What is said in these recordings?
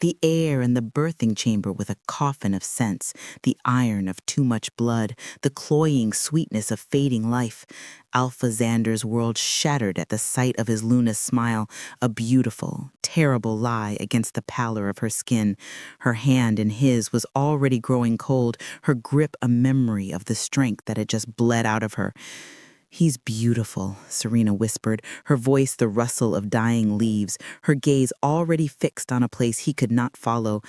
The air in the birthing chamber with a coffin of scents, the iron of too much blood, the cloying sweetness of fading life. Alpha Zander's world shattered at the sight of his Luna's smile, a beautiful, terrible lie against the pallor of her skin. Her hand in his was already growing cold, her grip a memory of the strength that had just bled out of her. "He's beautiful," Serena whispered, her voice the rustle of dying leaves, her gaze already fixed on a place he could not follow.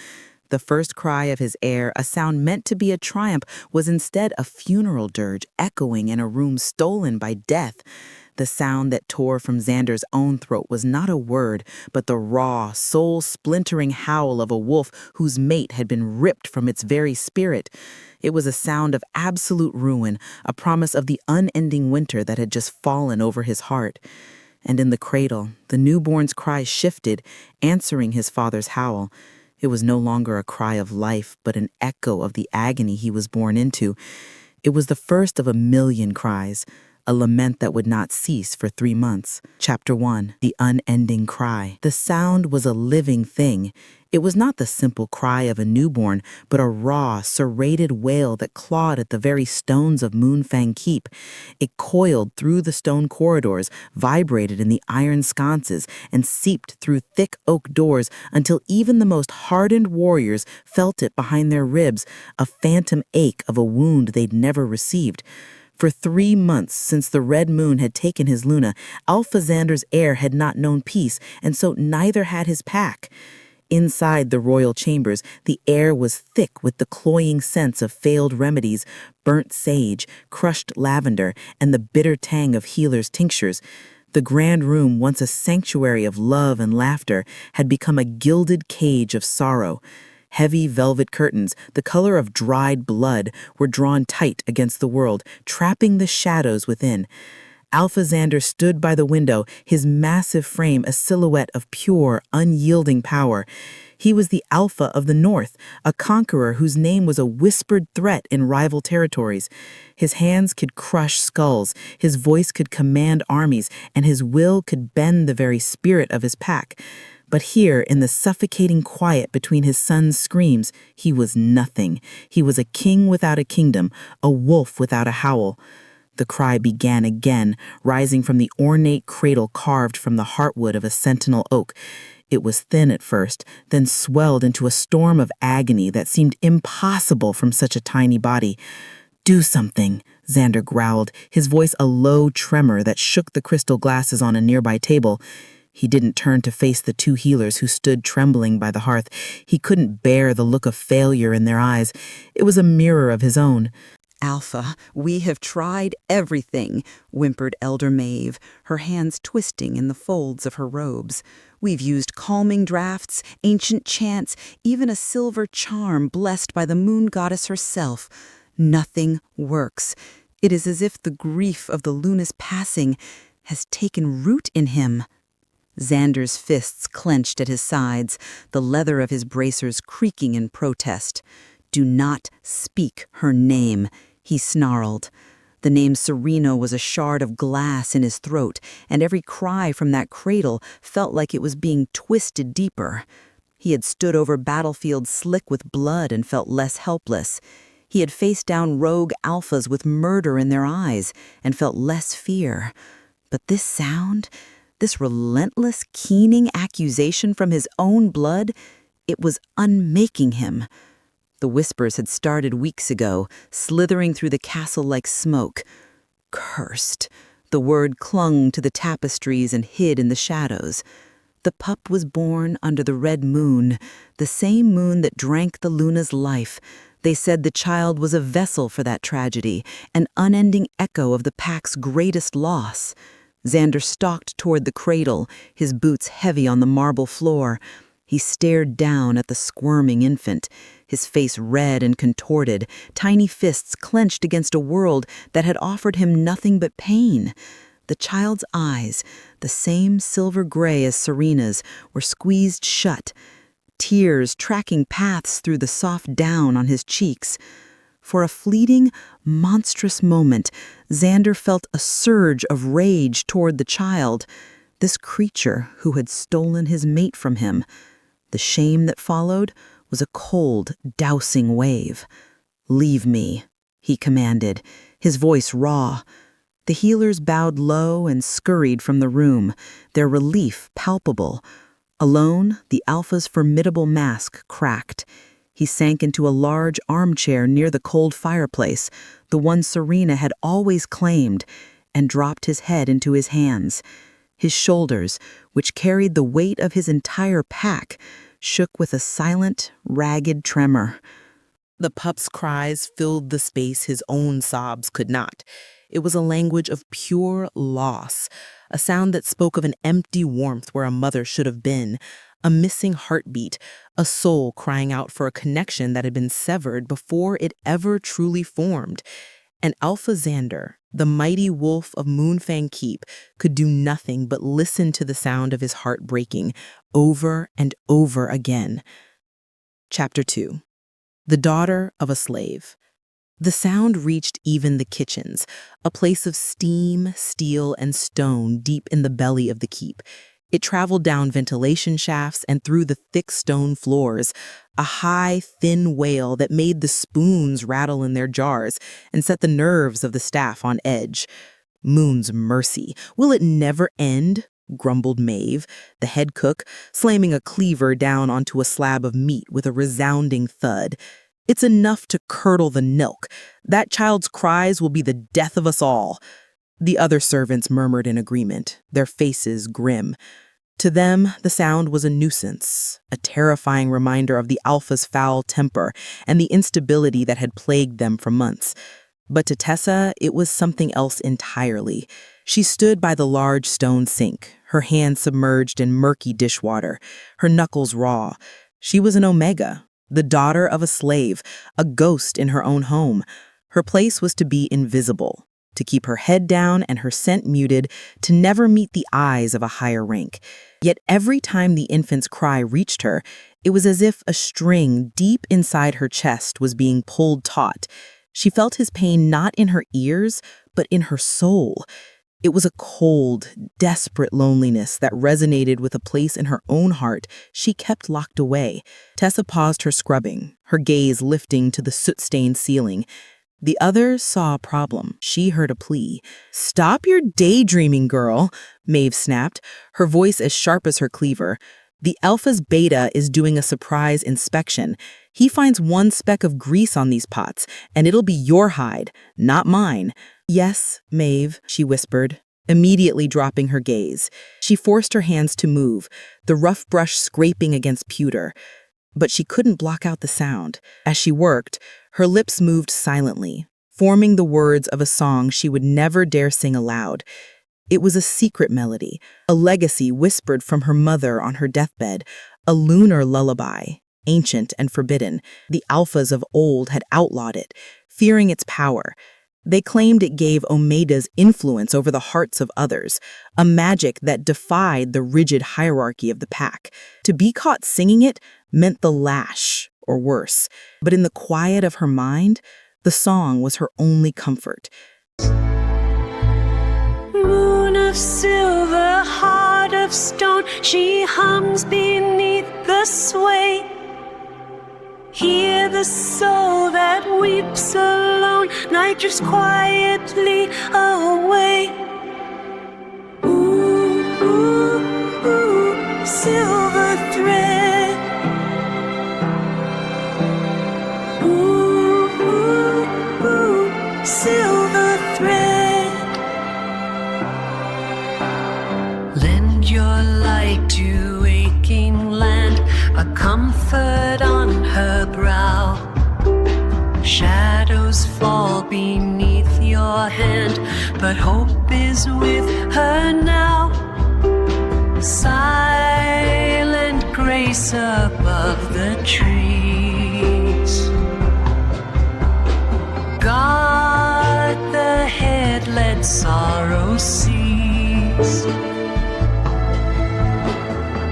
The first cry of his heir, a sound meant to be a triumph, was instead a funeral dirge echoing in a room stolen by death. The sound that tore from Zander's own throat was not a word, but the raw, soul-splintering howl of a wolf whose mate had been ripped from its very spirit. It was a sound of absolute ruin, a promise of the unending winter that had just fallen over his heart. And in the cradle, the newborn's cry shifted, answering his father's howl. It was no longer a cry of life, but an echo of the agony he was born into. It was the first of a million cries, a lament that would not cease for 3 months. Chapter 1, The Unending Cry. The sound was a living thing. It was not the simple cry of a newborn, but a raw, serrated wail that clawed at the very stones of Moonfang Keep. It coiled through the stone corridors, vibrated in the iron sconces, and seeped through thick oak doors until even the most hardened warriors felt it behind their ribs, a phantom ache of a wound they'd never received. For 3 months since the red moon had taken his Luna, Alpha Zander's heir had not known peace, and so neither had his pack. Inside the royal chambers, the air was thick with the cloying scents of failed remedies, burnt sage, crushed lavender, and the bitter tang of healers' tinctures. The grand room, once a sanctuary of love and laughter, had become a gilded cage of sorrow. Heavy velvet curtains, the color of dried blood, were drawn tight against the world, trapping the shadows within. Alpha Zander stood by the window, his massive frame a silhouette of pure, unyielding power. He was the Alpha of the North, a conqueror whose name was a whispered threat in rival territories. His hands could crush skulls, his voice could command armies, and his will could bend the very spirit of his pack. But here, in the suffocating quiet between his son's screams, he was nothing. He was a king without a kingdom, a wolf without a howl. The cry began again, rising from the ornate cradle carved from the heartwood of a sentinel oak. It was thin at first, then swelled into a storm of agony that seemed impossible from such a tiny body. "Do something," Zander growled, his voice a low tremor that shook the crystal glasses on a nearby table. He didn't turn to face the 2 healers who stood trembling by the hearth. He couldn't bear the look of failure in their eyes. It was a mirror of his own. "Alpha, we have tried everything," whimpered Elder Maeve, her hands twisting in the folds of her robes. "We've used calming drafts, ancient chants, even a silver charm blessed by the moon goddess herself. Nothing works. It is as if the grief of the Luna's passing has taken root in him." Zander's fists clenched at his sides, the leather of his bracers creaking in protest. "Do not speak her name," he snarled. The name Serena was a shard of glass in his throat, and every cry from that cradle felt like it was being twisted deeper. He had stood over battlefields slick with blood and felt less helpless. He had faced down rogue alphas with murder in their eyes and felt less fear. But this sound, this relentless, keening accusation from his own blood, it was unmaking him. The whispers had started weeks ago, slithering through the castle like smoke. Cursed. The word clung to the tapestries and hid in the shadows. The pup was born under the red moon, the same moon that drank the Luna's life. They said the child was a vessel for that tragedy, an unending echo of the pack's greatest loss. Zander stalked toward the cradle, his boots heavy on the marble floor. He stared down at the squirming infant, his face red and contorted, tiny fists clenched against a world that had offered him nothing but pain. The child's eyes, the same silver gray as Serena's, were squeezed shut, tears tracking paths through the soft down on his cheeks. For a fleeting, monstrous moment, Zander felt a surge of rage toward the child, this creature who had stolen his mate from him. The shame that followed was a cold, dousing wave. "Leave me," he commanded, his voice raw. The healers bowed low and scurried from the room, their relief palpable. Alone, the Alpha's formidable mask cracked. He sank into a large armchair near the cold fireplace, the one Serena had always claimed, and dropped his head into his hands. His shoulders, which carried the weight of his entire pack, shook with a silent, ragged tremor. The pup's cries filled the space his own sobs could not. It was a language of pure loss, a sound that spoke of an empty warmth where a mother should have been, a missing heartbeat, a soul crying out for a connection that had been severed before it ever truly formed. And Alpha Zander, the mighty wolf of Moonfang Keep, could do nothing but listen to the sound of his heart breaking over and over again. Chapter 2. The Daughter of a Slave. The sound reached even the kitchens, a place of steam, steel, and stone deep in the belly of the keep. It traveled down ventilation shafts and through the thick stone floors, a high, thin wail that made the spoons rattle in their jars and set the nerves of the staff on edge. "Moon's mercy, will it never end?" grumbled Maeve, the head cook, slamming a cleaver down onto a slab of meat with a resounding thud. "It's enough to curdle the milk. That child's cries will be the death of us all." The other servants murmured in agreement, their faces grim. To them, the sound was a nuisance, a terrifying reminder of the Alpha's foul temper and the instability that had plagued them for months. But to Tessa, it was something else entirely. She stood by the large stone sink, her hands submerged in murky dishwater, her knuckles raw. She was an Omega, the daughter of a slave, a ghost in her own home. Her place was to be invisible, to keep her head down and her scent muted, to never meet the eyes of a higher rank. Yet every time the infant's cry reached her, it was as if a string deep inside her chest was being pulled taut. She felt his pain not in her ears, but in her soul. It was a cold, desperate loneliness that resonated with a place in her own heart she kept locked away. Tessa paused her scrubbing, her gaze lifting to the soot-stained ceiling. The others saw a problem. She heard a plea. "Stop your daydreaming, girl," Maeve snapped, her voice as sharp as her cleaver. "The Alpha's beta is doing a surprise inspection. He finds one speck of grease on these pots, and it'll be your hide, not mine." "Yes, Maeve," she whispered, immediately dropping her gaze. She forced her hands to move, the rough brush scraping against pewter. But she couldn't block out the sound. As she worked, her lips moved silently, forming the words of a song she would never dare sing aloud. It was a secret melody, a legacy whispered from her mother on her deathbed, a lunar lullaby, ancient and forbidden. The Alphas of old had outlawed it, fearing its power. They claimed it gave Omeda's influence over the hearts of others, a magic that defied the rigid hierarchy of the pack. To be caught singing it meant the lash, or worse. But in the quiet of her mind, the song was her only comfort. Moon of silver, heart of stone, she hums beneath the sway. Hear the soul that weeps alone, night drifts quietly away. Ooh, ooh, ooh, silver thread. Ooh, ooh, ooh, silver thread. Lend your light to aching land, a comfort on her brow. Shadows fall beneath your hand, but hope is with her now. Silent grace above the trees. God the head let sorrow cease.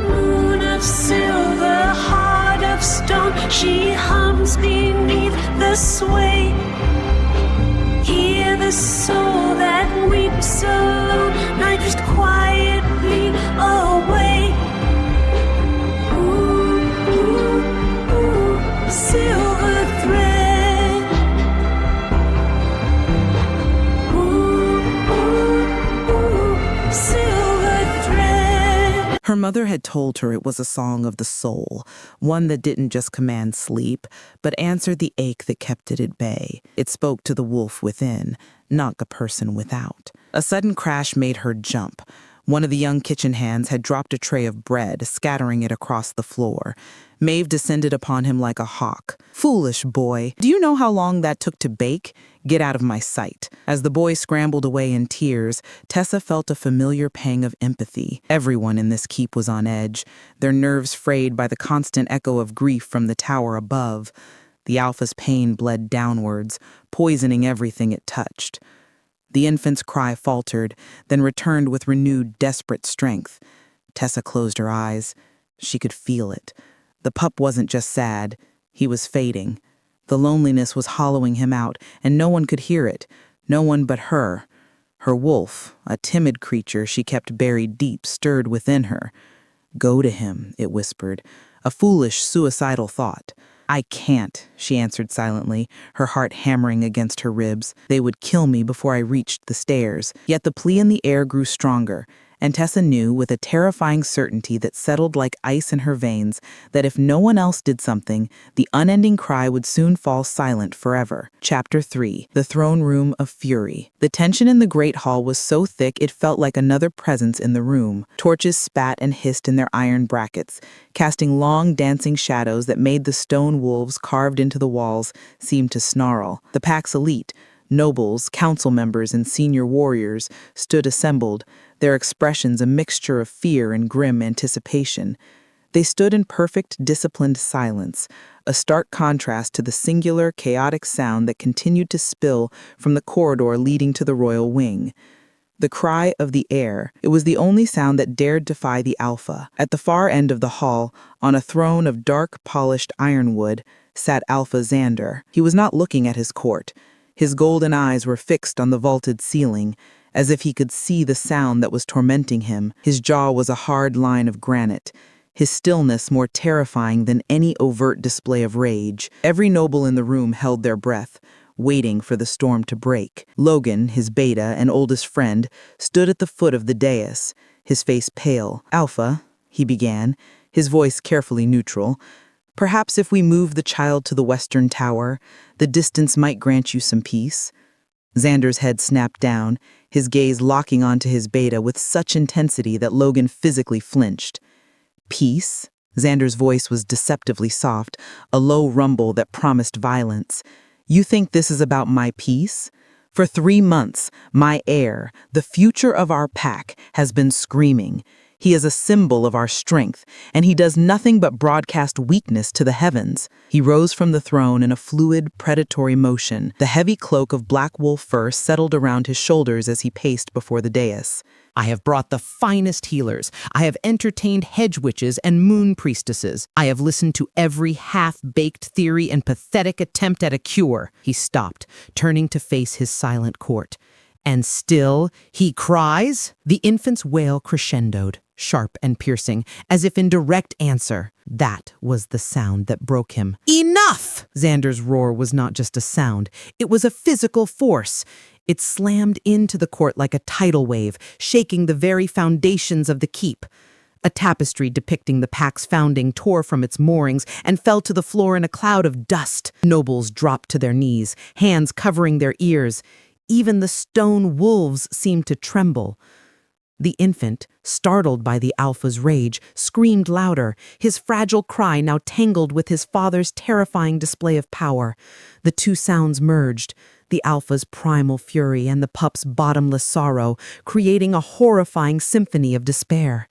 Moon of silver, heart of stone, she hums beneath the sway. Hear the soul that weeps alone, night drifts quietly away. Ooh, silver thread. Ooh, ooh, ooh, silver thread. Her mother had told her it was a song of the soul, one that didn't just command sleep, but answered the ache that kept it at bay. It spoke to the wolf within, not the person without. A sudden crash made her jump. One of the young kitchen hands had dropped a tray of bread, scattering it across the floor. Maeve descended upon him like a hawk. "Foolish boy, do you know how long that took to bake? Get out of my sight." As the boy scrambled away in tears, Tessa felt a familiar pang of empathy. Everyone in this keep was on edge, their nerves frayed by the constant echo of grief from the tower above. The Alpha's pain bled downwards, poisoning everything it touched. The infant's cry faltered, then returned with renewed, desperate strength. Tessa closed her eyes. She could feel it. The pup wasn't just sad. He was fading. The loneliness was hollowing him out, and no one could hear it. No one but her. Her wolf, a timid creature she kept buried deep, stirred within her. "Go to him," it whispered. A foolish, suicidal thought. "I can't," she answered silently, her heart hammering against her ribs. "They would kill me before I reached the stairs." Yet the plea in the air grew stronger, and Tessa knew with a terrifying certainty that settled like ice in her veins that if no one else did something, the unending cry would soon fall silent forever. Chapter 3. The Throne Room of Fury. The tension in the great hall was so thick it felt like another presence in the room. Torches spat and hissed in their iron brackets, casting long dancing shadows that made the stone wolves carved into the walls seem to snarl. The pack's elite, nobles, council members, and senior warriors stood assembled, their expressions a mixture of fear and grim anticipation. They stood in perfect, disciplined silence, a stark contrast to the singular, chaotic sound that continued to spill from the corridor leading to the royal wing. The cry of the Heir. It was the only sound that dared defy the Alpha. At the far end of the hall, on a throne of dark, polished ironwood, sat Alpha Zander. He was not looking at his court. His golden eyes were fixed on the vaulted ceiling, as if he could see the sound that was tormenting him. His jaw was a hard line of granite, his stillness more terrifying than any overt display of rage. Every noble in the room held their breath, waiting for the storm to break. Logan, his beta and oldest friend, stood at the foot of the dais, his face pale. "Alpha," he began, his voice carefully neutral, "perhaps if we move the child to the western tower, the distance might grant you some peace." Xander's head snapped down, his gaze locking onto his beta with such intensity that Logan physically flinched. "Peace?" Xander's voice was deceptively soft, a low rumble that promised violence. "You think this is about my peace? For 3 months, my heir, the future of our pack, has been screaming. He is a symbol of our strength, and he does nothing but broadcast weakness to the heavens." He rose from the throne in a fluid, predatory motion. The heavy cloak of black wolf fur settled around his shoulders as he paced before the dais. "I have brought the finest healers. I have entertained hedge witches and moon priestesses. I have listened to every half-baked theory and pathetic attempt at a cure." He stopped, turning to face his silent court. "And still, he cries?" The infant's wail crescendoed, sharp and piercing, as if in direct answer. That was the sound that broke him. "Enough!" Xander's roar was not just a sound. It was a physical force. It slammed into the court like a tidal wave, shaking the very foundations of the keep. A tapestry depicting the pack's founding tore from its moorings and fell to the floor in a cloud of dust. Nobles dropped to their knees, hands covering their ears. Even the stone wolves seemed to tremble. The infant, startled by the Alpha's rage, screamed louder, his fragile cry now tangled with his father's terrifying display of power. The two sounds merged, the Alpha's primal fury and the pup's bottomless sorrow, creating a horrifying symphony of despair.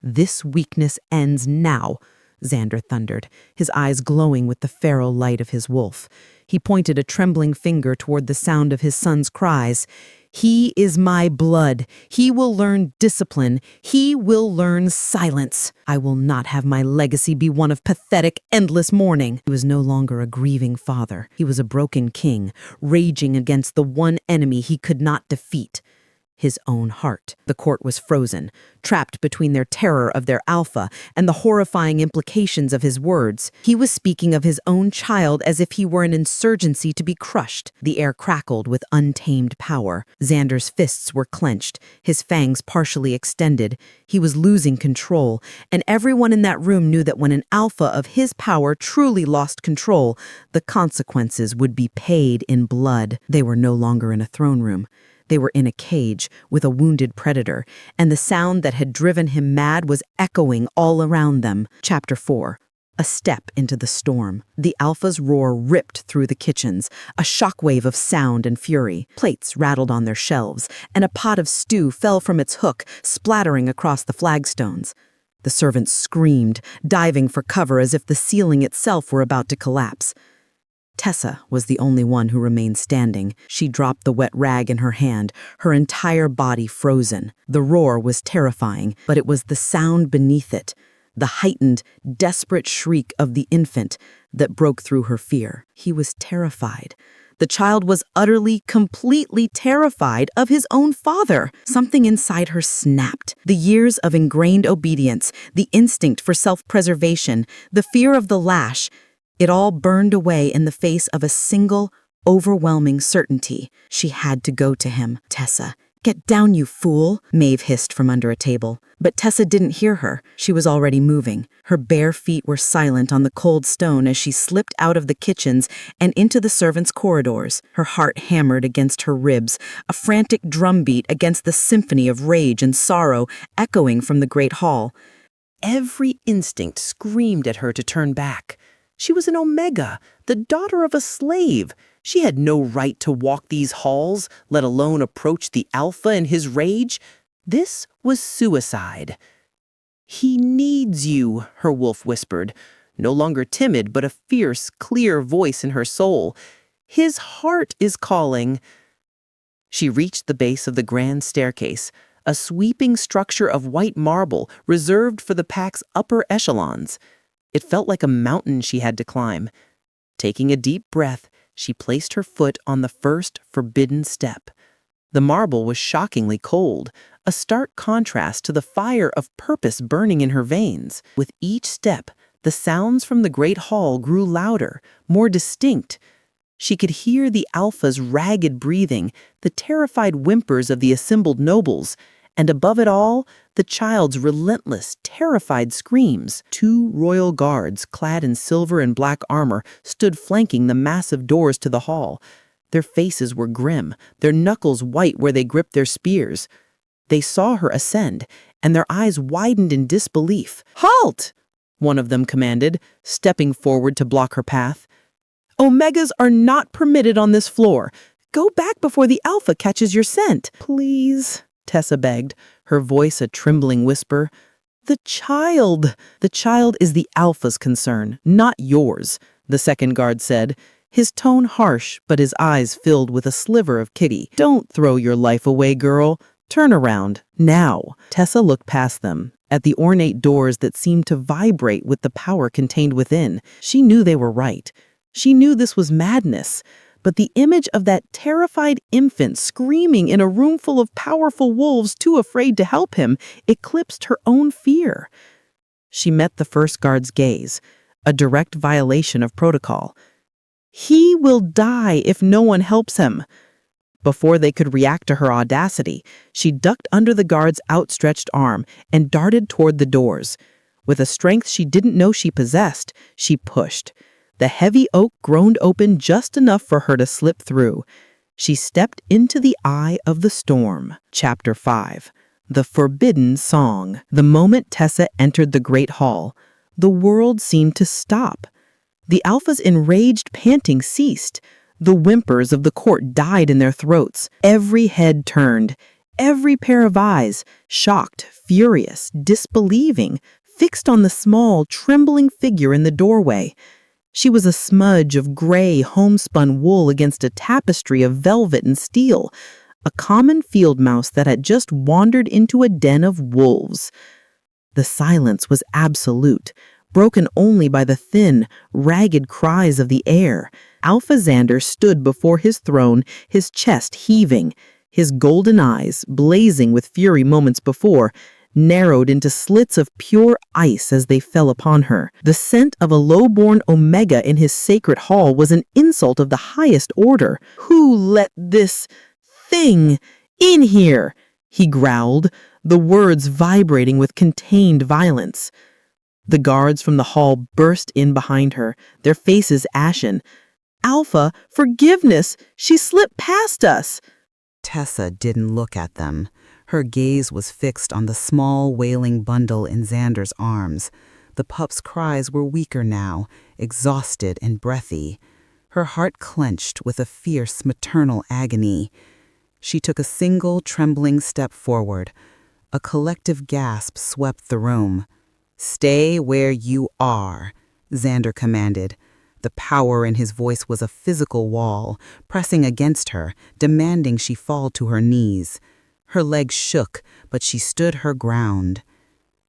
"This weakness ends now," Zander thundered, his eyes glowing with the feral light of his wolf. He pointed a trembling finger toward the sound of his son's cries. "He is my blood. He will learn discipline. He will learn silence. I will not have my legacy be one of pathetic, endless mourning." He was no longer a grieving father. He was a broken king, raging against the one enemy he could not defeat. his own heart. The court was frozen, trapped between their terror of their Alpha and the horrifying implications of his words. He was speaking of his own child as if he were an insurgency to be crushed. The air crackled with untamed power. Zander's fists were clenched, his fangs partially extended. He was losing control, and everyone in that room knew that when an Alpha of his power truly lost control, the consequences would be paid in blood. They were no longer in a throne room. They were in a cage with a wounded predator, and the sound that had driven him mad was echoing all around them. Chapter 4. A step into the storm. The Alpha's roar ripped through the kitchens, a shockwave of sound and fury. Plates rattled on their shelves, and a pot of stew fell from its hook, splattering across the flagstones. The servants screamed, diving for cover as if the ceiling itself were about to collapse. Tessa was the only one who remained standing. She dropped the wet rag in her hand, her entire body frozen. The roar was terrifying, but it was the sound beneath it, the heightened, desperate shriek of the infant, that broke through her fear. He was terrified. The child was utterly, completely terrified of his own father. Something inside her snapped. The years of ingrained obedience, the instinct for self-preservation, the fear of the lash, it all burned away in the face of a single, overwhelming certainty. She had to go to him. Tessa, get down, you fool, Maeve hissed from under a table. But Tessa didn't hear her. She was already moving. Her bare feet were silent on the cold stone as she slipped out of the kitchens and into the servants' corridors. Her heart hammered against her ribs, a frantic drumbeat against the symphony of rage and sorrow echoing from the great hall. Every instinct screamed at her to turn back. She was an Omega, the daughter of a slave. She had no right to walk these halls, let alone approach the Alpha in his rage. This was suicide. "He needs you," her wolf whispered, no longer timid but a fierce, clear voice in her soul. "His heart is calling." She reached the base of the grand staircase, a sweeping structure of white marble reserved for the pack's upper echelons. It felt like a mountain she had to climb. Taking a deep breath, she placed her foot on the first forbidden step. The marble was shockingly cold, a stark contrast to the fire of purpose burning in her veins. With each step, the sounds from the great hall grew louder, more distinct. She could hear the Alpha's ragged breathing, the terrified whimpers of the assembled nobles, and above it all, the child's relentless, terrified screams. 2 royal guards, clad in silver and black armor, stood flanking the massive doors to the hall. Their faces were grim, their knuckles white where they gripped their spears. They saw her ascend, and their eyes widened in disbelief. "Halt!" one of them commanded, stepping forward to block her path. "Omegas are not permitted on this floor. Go back before the Alpha catches your scent." "Please," Tessa begged, her voice a trembling whisper. The child is the Alpha's concern, not yours," the second guard said, his tone harsh but his eyes filled with a sliver of pity. "Don't throw your life away, girl. Turn around, now." Tessa looked past them, at the ornate doors that seemed to vibrate with the power contained within. She knew they were right. She knew this was madness. But the image of that terrified infant screaming in a room full of powerful wolves too afraid to help him eclipsed her own fear. She met the first guard's gaze, a direct violation of protocol. "He will die if no one helps him." Before they could react to her audacity, she ducked under the guard's outstretched arm and darted toward the doors. With a strength she didn't know she possessed, she pushed. The heavy oak groaned open just enough for her to slip through. She stepped into the eye of the storm. Chapter 5. The Forbidden Song. The moment Tessa entered the great hall, the world seemed to stop. The Alpha's enraged panting ceased. The whimpers of the court died in their throats. Every head turned. Every pair of eyes, shocked, furious, disbelieving, fixed on the small, trembling figure in the doorway. She was a smudge of gray, homespun wool against a tapestry of velvet and steel, a common field mouse that had just wandered into a den of wolves. The silence was absolute, broken only by the thin, ragged cries of the air. Alpha Zander stood before his throne, his chest heaving, His golden eyes, blazing with fury moments before, narrowed into slits of pure ice as they fell upon her. The scent of a low-born Omega in his sacred hall was an insult of the highest order. "Who let this thing in here?" he growled, the words vibrating with contained violence. The guards from the hall burst in behind her, their faces ashen. "Alpha, forgiveness! She slipped past us!" Tessa didn't look at them. Her gaze was fixed on the small, wailing bundle in Zander's arms. The pup's cries were weaker now, exhausted and breathy. Her heart clenched with a fierce maternal agony. She took a single, trembling step forward. A collective gasp swept the room. "Stay where you are," Zander commanded. The power in his voice was a physical wall, pressing against her, demanding she fall to her knees. Her legs shook, but she stood her ground.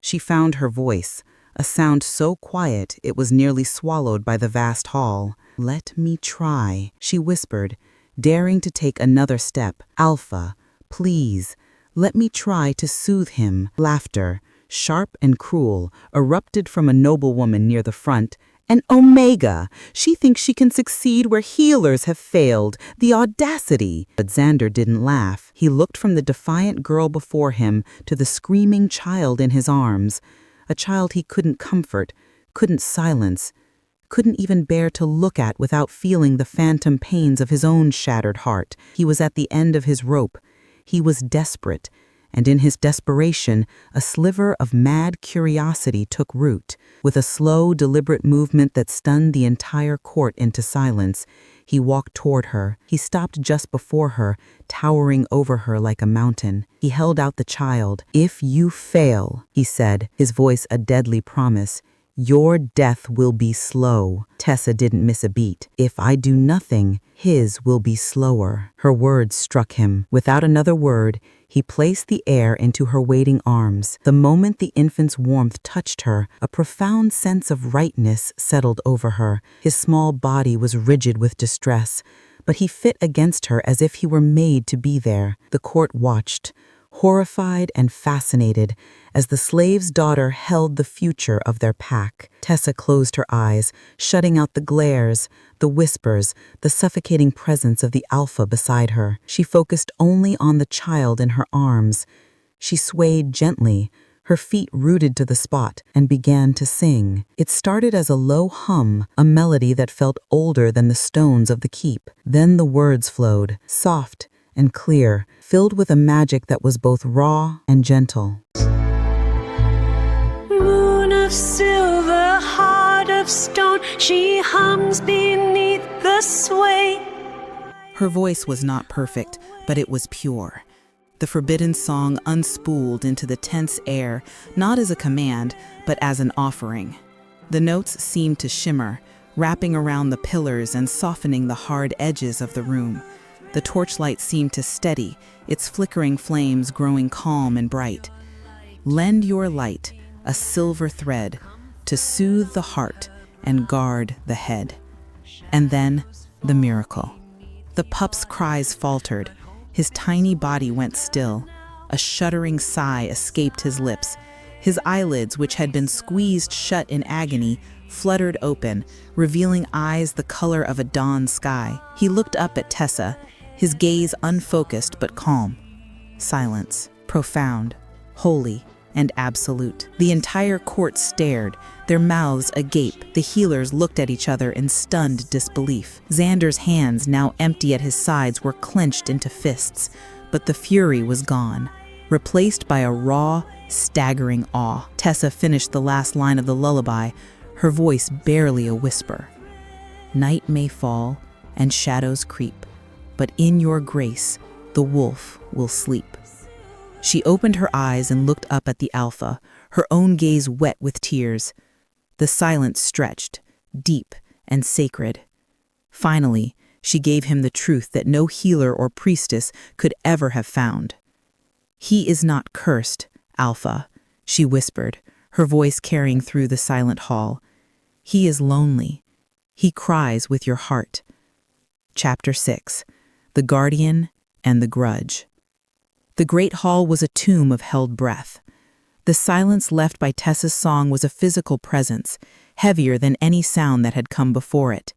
She found her voice, a sound so quiet it was nearly swallowed by the vast hall. "Let me try," she whispered, daring to take another step. "Alpha, please, let me try to soothe him." Laughter, sharp and cruel, erupted from a noblewoman near the front. "An Omega! She thinks she can succeed where healers have failed. The audacity!" But Zander didn't laugh. He looked from the defiant girl before him to the screaming child in his arms. A child he couldn't comfort, couldn't silence, couldn't even bear to look at without feeling the phantom pains of his own shattered heart. He was at the end of his rope. He was desperate. And in his desperation, a sliver of mad curiosity took root. With a slow, deliberate movement that stunned the entire court into silence, he walked toward her. He stopped just before her, towering over her like a mountain. He held out the child. "If you fail," he said, his voice a deadly promise, "your death will be slow." Tessa didn't miss a beat. "If I do nothing, his will be slower." Her words struck him. Without another word, he placed the heir into her waiting arms. The moment the infant's warmth touched her, a profound sense of rightness settled over her. His small body was rigid with distress, but he fit against her as if he were made to be there. The court watched, horrified and fascinated, as the slave's daughter held the future of their pack. Tessa closed her eyes, shutting out the glares, the whispers, the suffocating presence of the Alpha beside her. She focused only on the child in her arms. She swayed gently, her feet rooted to the spot, and began to sing. It started as a low hum, a melody that felt older than the stones of the keep. Then the words flowed, soft and clear, filled with a magic that was both raw and gentle. Moon of silver, heart of stone, she hums beneath the sway. Her voice was not perfect, but it was pure. The forbidden song unspooled into the tense air, not as a command, but as an offering. The notes seemed to shimmer, wrapping around the pillars and softening the hard edges of the room. The torchlight seemed to steady, its flickering flames growing calm and bright. Lend your light, a silver thread, to soothe the heart and guard the head. And then, the miracle. The pup's cries faltered. His tiny body went still. A shuddering sigh escaped his lips. His eyelids, which had been squeezed shut in agony, fluttered open, revealing eyes the color of a dawn sky. He looked up at Tessa, his gaze unfocused but calm. Silence, profound, holy, and absolute. The entire court stared, their mouths agape. The healers looked at each other in stunned disbelief. Zander's hands, now empty at his sides, were clenched into fists, but the fury was gone, replaced by a raw, staggering awe. Tessa finished the last line of the lullaby, her voice barely a whisper. "Night may fall and shadows creep, but in your grace the wolf will sleep." She opened her eyes and looked up at the Alpha, her own gaze wet with tears. The silence stretched, deep and sacred. Finally, she gave him the truth that no healer or priestess could ever have found. "He is not cursed, Alpha," she whispered, her voice carrying through the silent hall. "He is lonely. He cries with your heart." Chapter 6. The Guardian and the Grudge. The great hall was a tomb of held breath. The silence left by Tessa's song was a physical presence, heavier than any sound that had come before it.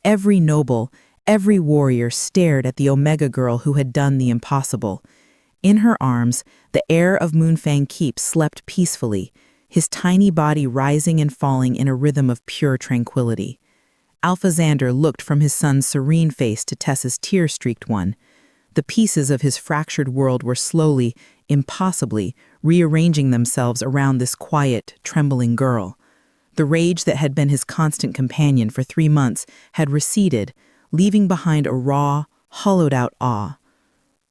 Every noble, every warrior stared at the Omega girl who had done the impossible. In her arms, the heir of Moonfang Keep slept peacefully, his tiny body rising and falling in a rhythm of pure tranquility. Alpha Zander looked from his son's serene face to Tessa's tear-streaked one. The pieces of his fractured world were slowly, impossibly, rearranging themselves around this quiet, trembling girl. The rage that had been his constant companion for 3 months had receded, leaving behind a raw, hollowed-out awe.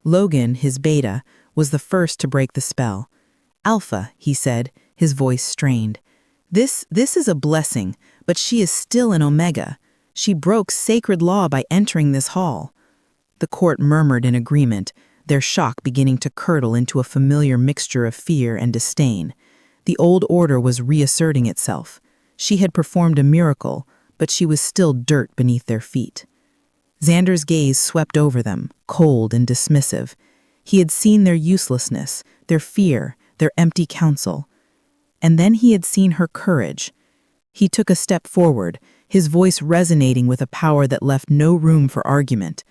Logan, his beta, was the first to break the spell. "Alpha," he said, his voice strained. This is a blessing, but she is still an Omega. She broke sacred law by entering this hall." The court murmured in agreement, their shock beginning to curdle into a familiar mixture of fear and disdain. The old order was reasserting itself. She had performed a miracle, but she was still dirt beneath their feet. Zander's gaze swept over them, cold and dismissive. He had seen their uselessness, their fear, their empty counsel. And then he had seen her courage. He took a step forward, his voice resonating with a power that left no room for argument.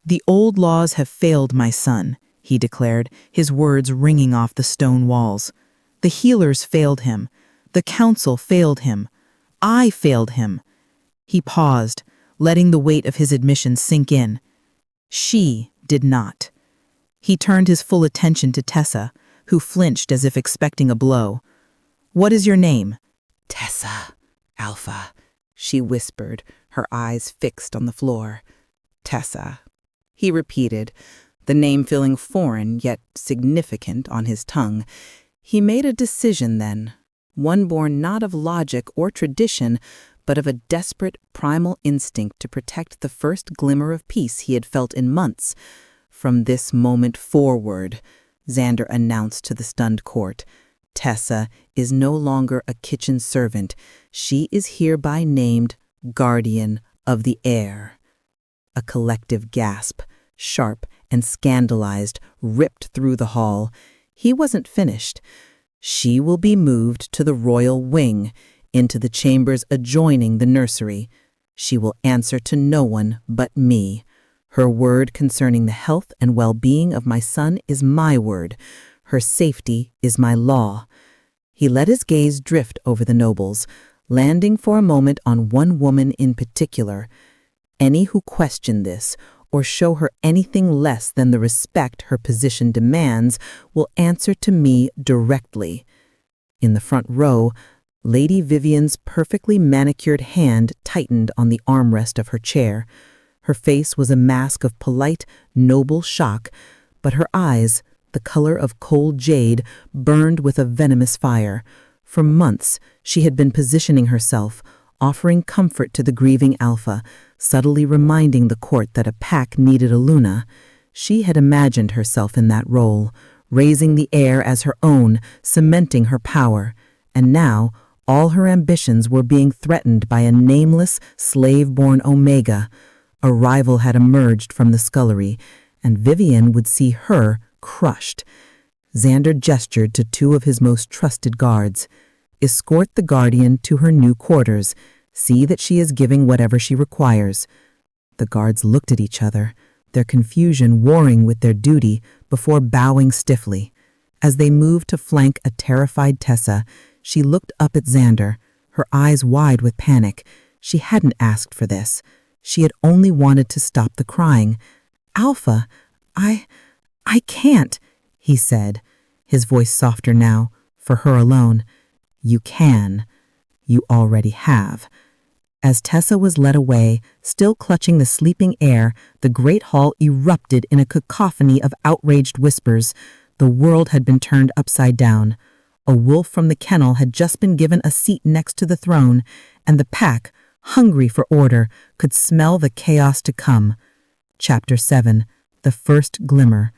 "The old laws have failed my son," he declared, his words ringing off the stone walls. "The healers failed him. The council failed him. I failed him." He paused, letting the weight of his admission sink in. She did not. He turned his full attention to Tessa, who flinched as if expecting a blow. "What is your name?" Tessa, Alpha, she whispered, her eyes fixed on the floor. "Tessa," he repeated, the name feeling foreign yet significant on his tongue. He made a decision then, one born not of logic or tradition, but of a desperate primal instinct to protect the first glimmer of peace he had felt in months. "From this moment forward," Zander announced to the stunned court, "Tessa is no longer a kitchen servant. She is hereby named Guardian of the Heir." A collective gasp, sharp and scandalized, ripped through the hall. He wasn't finished. "She will be moved to the royal wing, into the chambers adjoining the nursery. She will answer to no one but me. Her word concerning the health and well-being of my son is my word. Her safety is my law." He let his gaze drift over the nobles, landing for a moment on one woman in particular. "Any who question this, or show her anything less than the respect her position demands, will answer to me directly." In the front row, Lady Vivian's perfectly manicured hand tightened on the armrest of her chair. Her face was a mask of polite, noble shock, but her eyes, the color of cold jade, burned with a venomous fire. For months, she had been positioning herself, offering comfort to the grieving Alpha, subtly reminding the court that a pack needed a Luna. She had imagined herself in that role, raising the heir as her own, cementing her power. And now, all her ambitions were being threatened by a nameless, slave-born Omega. A rival had emerged from the scullery, and Vivian would see her crushed. Zander gestured to 2 of his most trusted guards. "Escort the Guardian to her new quarters. See that she is giving whatever she requires." The guards looked at each other, their confusion warring with their duty, before bowing stiffly. As they moved to flank a terrified Tessa, she looked up at Zander, her eyes wide with panic. She hadn't asked for this. She had only wanted to stop the crying. "Alpha, I can't," he said, his voice softer now, for her alone. "You can. You already have." As Tessa was led away, still clutching the sleeping heir, the great hall erupted in a cacophony of outraged whispers. The world had been turned upside down. A wolf from the kennel had just been given a seat next to the throne, and the pack, hungry for order, could smell the chaos to come. Chapter 7. The First Glimmer.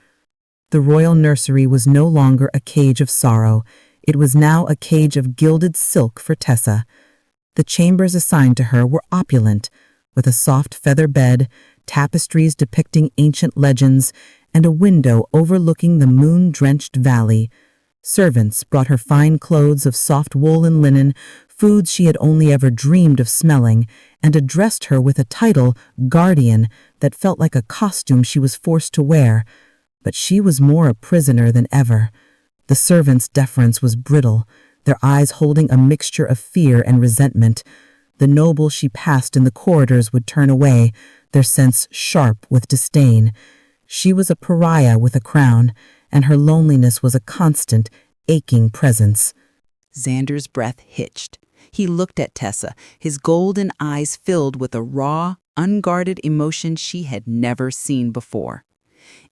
The royal nursery was no longer a cage of sorrow. It was now a cage of gilded silk for Tessa. The chambers assigned to her were opulent, with a soft feather bed, tapestries depicting ancient legends, and a window overlooking the moon-drenched valley. Servants brought her fine clothes of soft wool and linen, foods she had only ever dreamed of smelling, and addressed her with a title, guardian, that felt like a costume she was forced to wear. But she was more a prisoner than ever. The servants' deference was brittle, their eyes holding a mixture of fear and resentment. The nobles she passed in the corridors would turn away, their sense sharp with disdain. She was a pariah with a crown, and her loneliness was a constant, aching presence. Zander's breath hitched. He looked at Tessa, his golden eyes filled with a raw, unguarded emotion she had never seen before.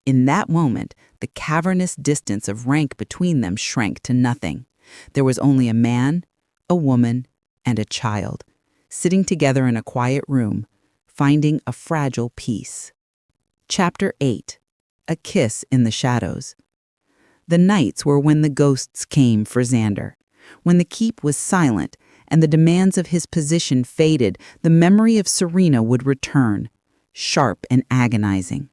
In that moment, the cavernous distance of rank between them shrank to nothing. There was only a man, a woman, and a child, sitting together in a quiet room, finding a fragile peace. Chapter 8. A Kiss in the Shadows. The nights were when the ghosts came for Zander. When the keep was silent and the demands of his position faded, the memory of Serena would return, sharp and agonizing.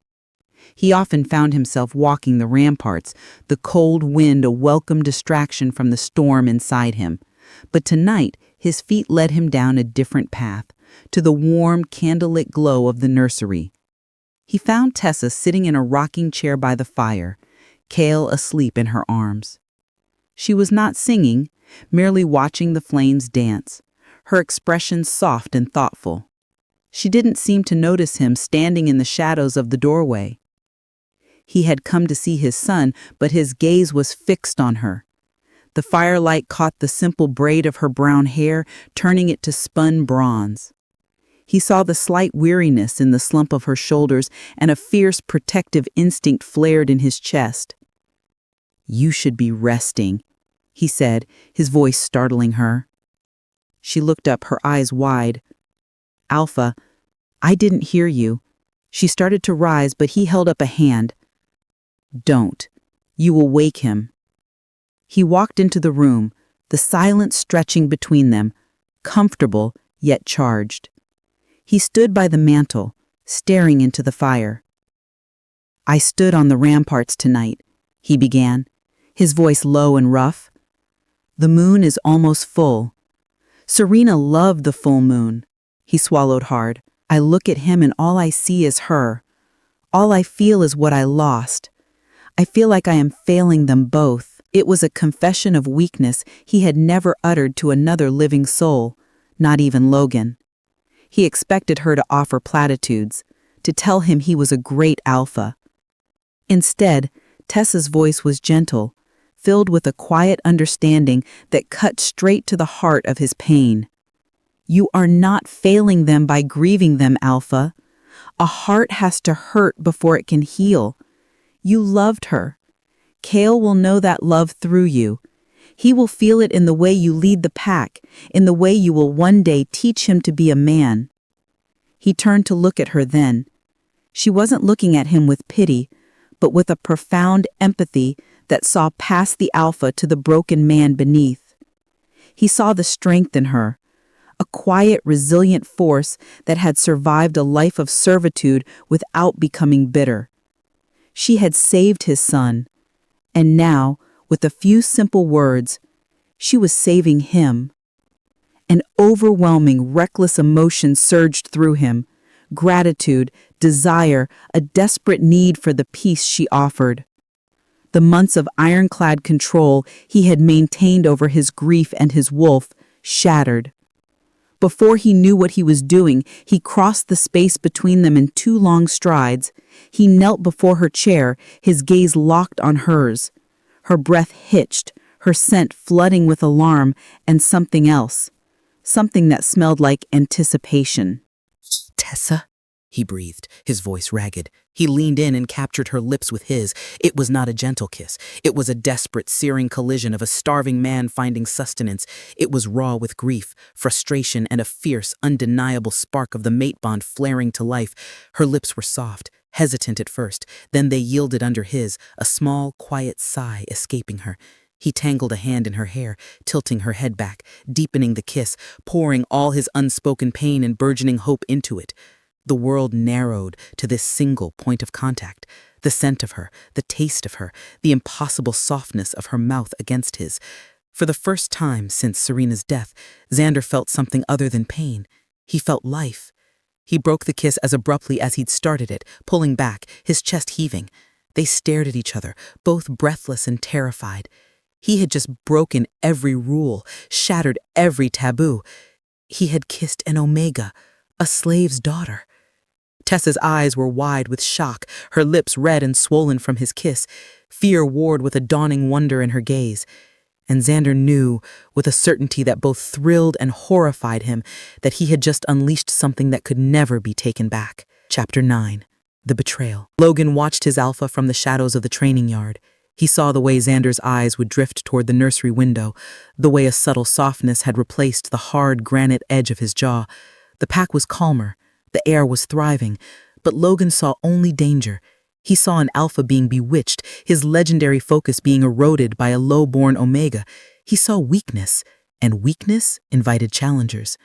He often found himself walking the ramparts, the cold wind a welcome distraction from the storm inside him. But tonight, his feet led him down a different path, to the warm, candlelit glow of the nursery. He found Tessa sitting in a rocking chair by the fire, Kale asleep in her arms. She was not singing, merely watching the flames dance, her expression soft and thoughtful. She didn't seem to notice him standing in the shadows of the doorway. He had come to see his son, but his gaze was fixed on her. The firelight caught the simple braid of her brown hair, turning it to spun bronze. He saw the slight weariness in the slump of her shoulders, and a fierce protective instinct flared in his chest. "You should be resting," he said, his voice startling her. She looked up, her eyes wide. "Alpha, I didn't hear you." She started to rise, but he held up a hand. "Don't. You will wake him." He walked into the room, the silence stretching between them, comfortable yet charged. He stood by the mantel, staring into the fire. "I stood on the ramparts tonight," he began, his voice low and rough. "The moon is almost full. Serena loved the full moon." He swallowed hard. "I look at him and all I see is her. All I feel is what I lost. I feel like I am failing them both." It was a confession of weakness he had never uttered to another living soul, not even Logan. He expected her to offer platitudes, to tell him he was a great alpha. Instead, Tessa's voice was gentle, filled with a quiet understanding that cut straight to the heart of his pain. "You are not failing them by grieving them, Alpha. A heart has to hurt before it can heal. You loved her. Kale will know that love through you. He will feel it in the way you lead the pack, in the way you will one day teach him to be a man." He turned to look at her then. She wasn't looking at him with pity, but with a profound empathy that saw past the alpha to the broken man beneath. He saw the strength in her, a quiet, resilient force that had survived a life of servitude without becoming bitter. She had saved his son, and now, with a few simple words, she was saving him. An overwhelming, reckless emotion surged through him. Gratitude, desire, a desperate need for the peace she offered. The months of ironclad control he had maintained over his grief and his wolf shattered. Before he knew what he was doing, he crossed the space between them in 2 long strides. He knelt before her chair, his gaze locked on hers. Her breath hitched, her scent flooding with alarm and something else. Something that smelled like anticipation. "Tessa?" he breathed, his voice ragged. He leaned in and captured her lips with his. It was not a gentle kiss. It was a desperate, searing collision of a starving man finding sustenance. It was raw with grief, frustration, and a fierce, undeniable spark of the mate bond flaring to life. Her lips were soft, hesitant at first. Then they yielded under his, a small, quiet sigh escaping her. He tangled a hand in her hair, tilting her head back, deepening the kiss, pouring all his unspoken pain and burgeoning hope into it. The world narrowed to this single point of contact. The scent of her, the taste of her, the impossible softness of her mouth against his. For the first time since Serena's death, Zander felt something other than pain. He felt life. He broke the kiss as abruptly as he'd started it, pulling back, his chest heaving. They stared at each other, both breathless and terrified. He had just broken every rule, shattered every taboo. He had kissed an Omega, a slave's daughter. Tessa's eyes were wide with shock, her lips red and swollen from his kiss. Fear warred with a dawning wonder in her gaze. And Zander knew, with a certainty that both thrilled and horrified him, that he had just unleashed something that could never be taken back. Chapter 9. The Betrayal. Logan watched his Alpha from the shadows of the training yard. He saw the way Zander's eyes would drift toward the nursery window, the way a subtle softness had replaced the hard granite edge of his jaw. The pack was calmer. The air was thriving, but Logan saw only danger. He saw an Alpha being bewitched, his legendary focus being eroded by a low-born Omega. He saw weakness, and weakness invited challengers.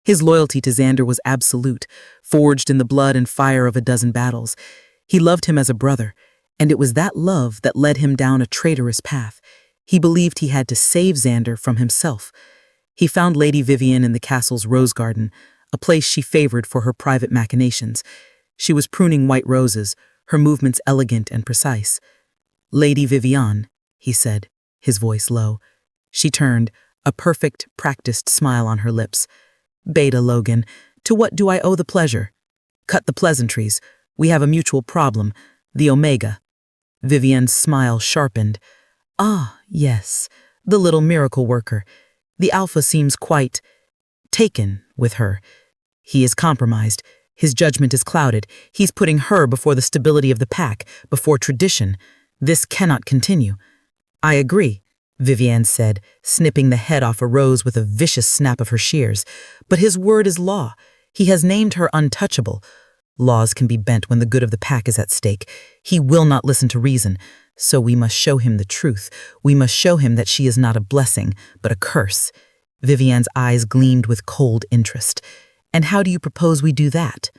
His loyalty to Zander was absolute, forged in the blood and fire of a dozen battles. He loved him as a brother, and it was that love that led him down a traitorous path. He believed he had to save Zander from himself. He found Lady Vivian in the castle's rose garden, a place she favored for her private machinations. She was pruning white roses, her movements elegant and precise. "Lady Vivian," he said, his voice low. She turned, a perfect, practiced smile on her lips. "Beta Logan, to what do I owe the pleasure?" "Cut the pleasantries. We have a mutual problem, the Omega." Vivian's smile sharpened. "Ah, yes, the little miracle worker. The Alpha seems quite taken with her. He is compromised. His judgment is clouded. He's putting her before the stability of the pack, before tradition. This cannot continue." "I agree," Vivian said, snipping the head off a rose with a vicious snap of her shears. "But his word is law. He has named her untouchable. Laws can be bent when the good of the pack is at stake. He will not listen to reason. So we must show him the truth. We must show him that she is not a blessing, but a curse." Vivian's eyes gleamed with cold interest. "And how do you propose we do that?"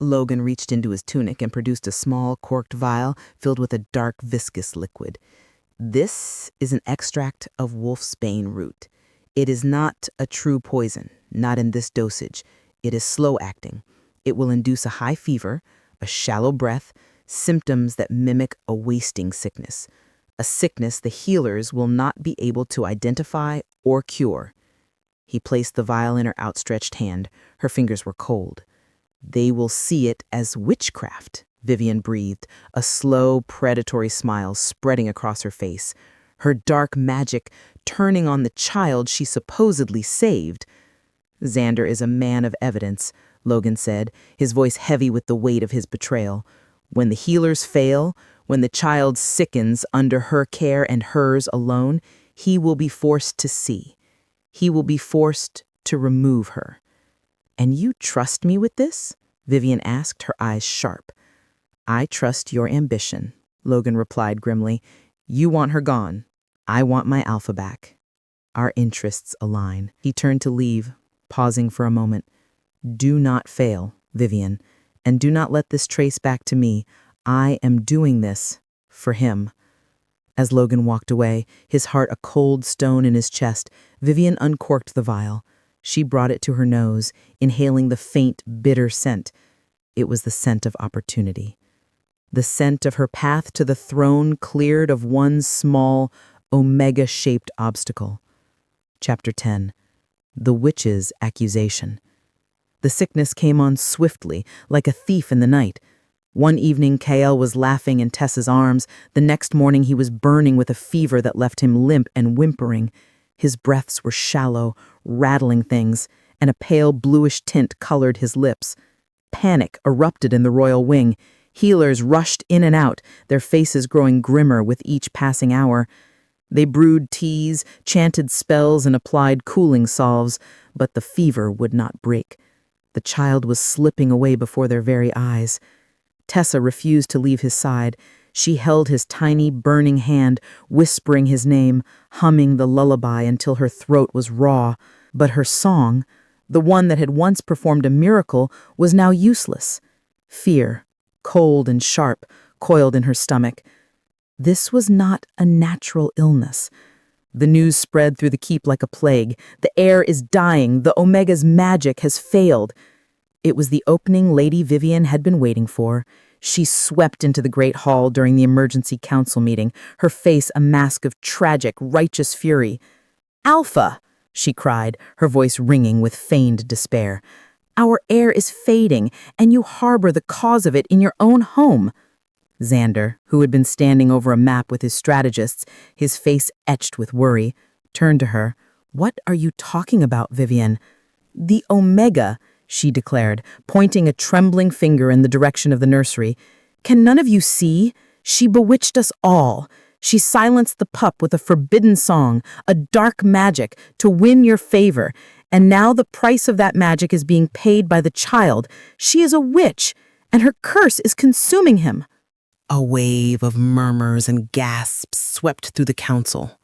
Logan reached into his tunic and produced a small corked vial filled with a dark viscous liquid. "This is an extract of wolfsbane root. It is not a true poison, not in this dosage. It is slow-acting. It will induce a high fever, a shallow breath, symptoms that mimic a wasting sickness. A sickness the healers will not be able to identify or cure." He placed the vial in her outstretched hand. Her fingers were cold. "They will see it as witchcraft," Vivian breathed, a slow, predatory smile spreading across her face. Her dark magic turning on the child she supposedly saved. "Zander is a man of evidence," Logan said, his voice heavy with the weight of his betrayal. "When the healers fail, when the child sickens under her care and hers alone, he will be forced to see. He will be forced to remove her." "And you trust me with this?" Vivian asked, her eyes sharp. "I trust your ambition," Logan replied grimly. "You want her gone. I want my Alpha back. Our interests align." He turned to leave, pausing for a moment. "Do not fail, Vivian, and do not let this trace back to me. I am doing this for him." As Logan walked away, his heart a cold stone in his chest, Vivian uncorked the vial. She brought it to her nose, inhaling the faint, bitter scent. It was the scent of opportunity. The scent of her path to the throne cleared of one small, omega-shaped obstacle. Chapter 10. The Witch's Accusation. The sickness came on swiftly, like a thief in the night. One evening, Kael was laughing in Tessa's arms. The next morning, he was burning with a fever that left him limp and whimpering. His breaths were shallow, rattling things, and a pale bluish tint colored his lips. Panic erupted in the royal wing. Healers rushed in and out, their faces growing grimmer with each passing hour. They brewed teas, chanted spells, and applied cooling salves, but the fever would not break. The child was slipping away before their very eyes. Tessa refused to leave his side. She held his tiny, burning hand, whispering his name, humming the lullaby until her throat was raw. But her song, The one that had once performed a miracle was now useless. Fear, cold and sharp, coiled in her stomach. This was not a natural illness. The news spread through the keep like a plague. The heir is dying. The Omega's magic has failed. It was the opening Lady Vivian had been waiting for. She swept into the great hall during the emergency council meeting, her face a mask of tragic, righteous fury. "Alpha!" she cried, her voice ringing with feigned despair. "Our heir is fading, and you harbor the cause of it in your own home." Zander, who had been standing over a map with his strategists, his face etched with worry, turned to her. "What are you talking about, Vivian?" "The Omega," she declared, pointing a trembling finger in the direction of the nursery. "Can none of you see? She bewitched us all. She silenced the pup with a forbidden song, a dark magic, to win your favor. And now the price of that magic is being paid by the child. She is a witch, and her curse is consuming him." A wave of murmurs and gasps swept through the council.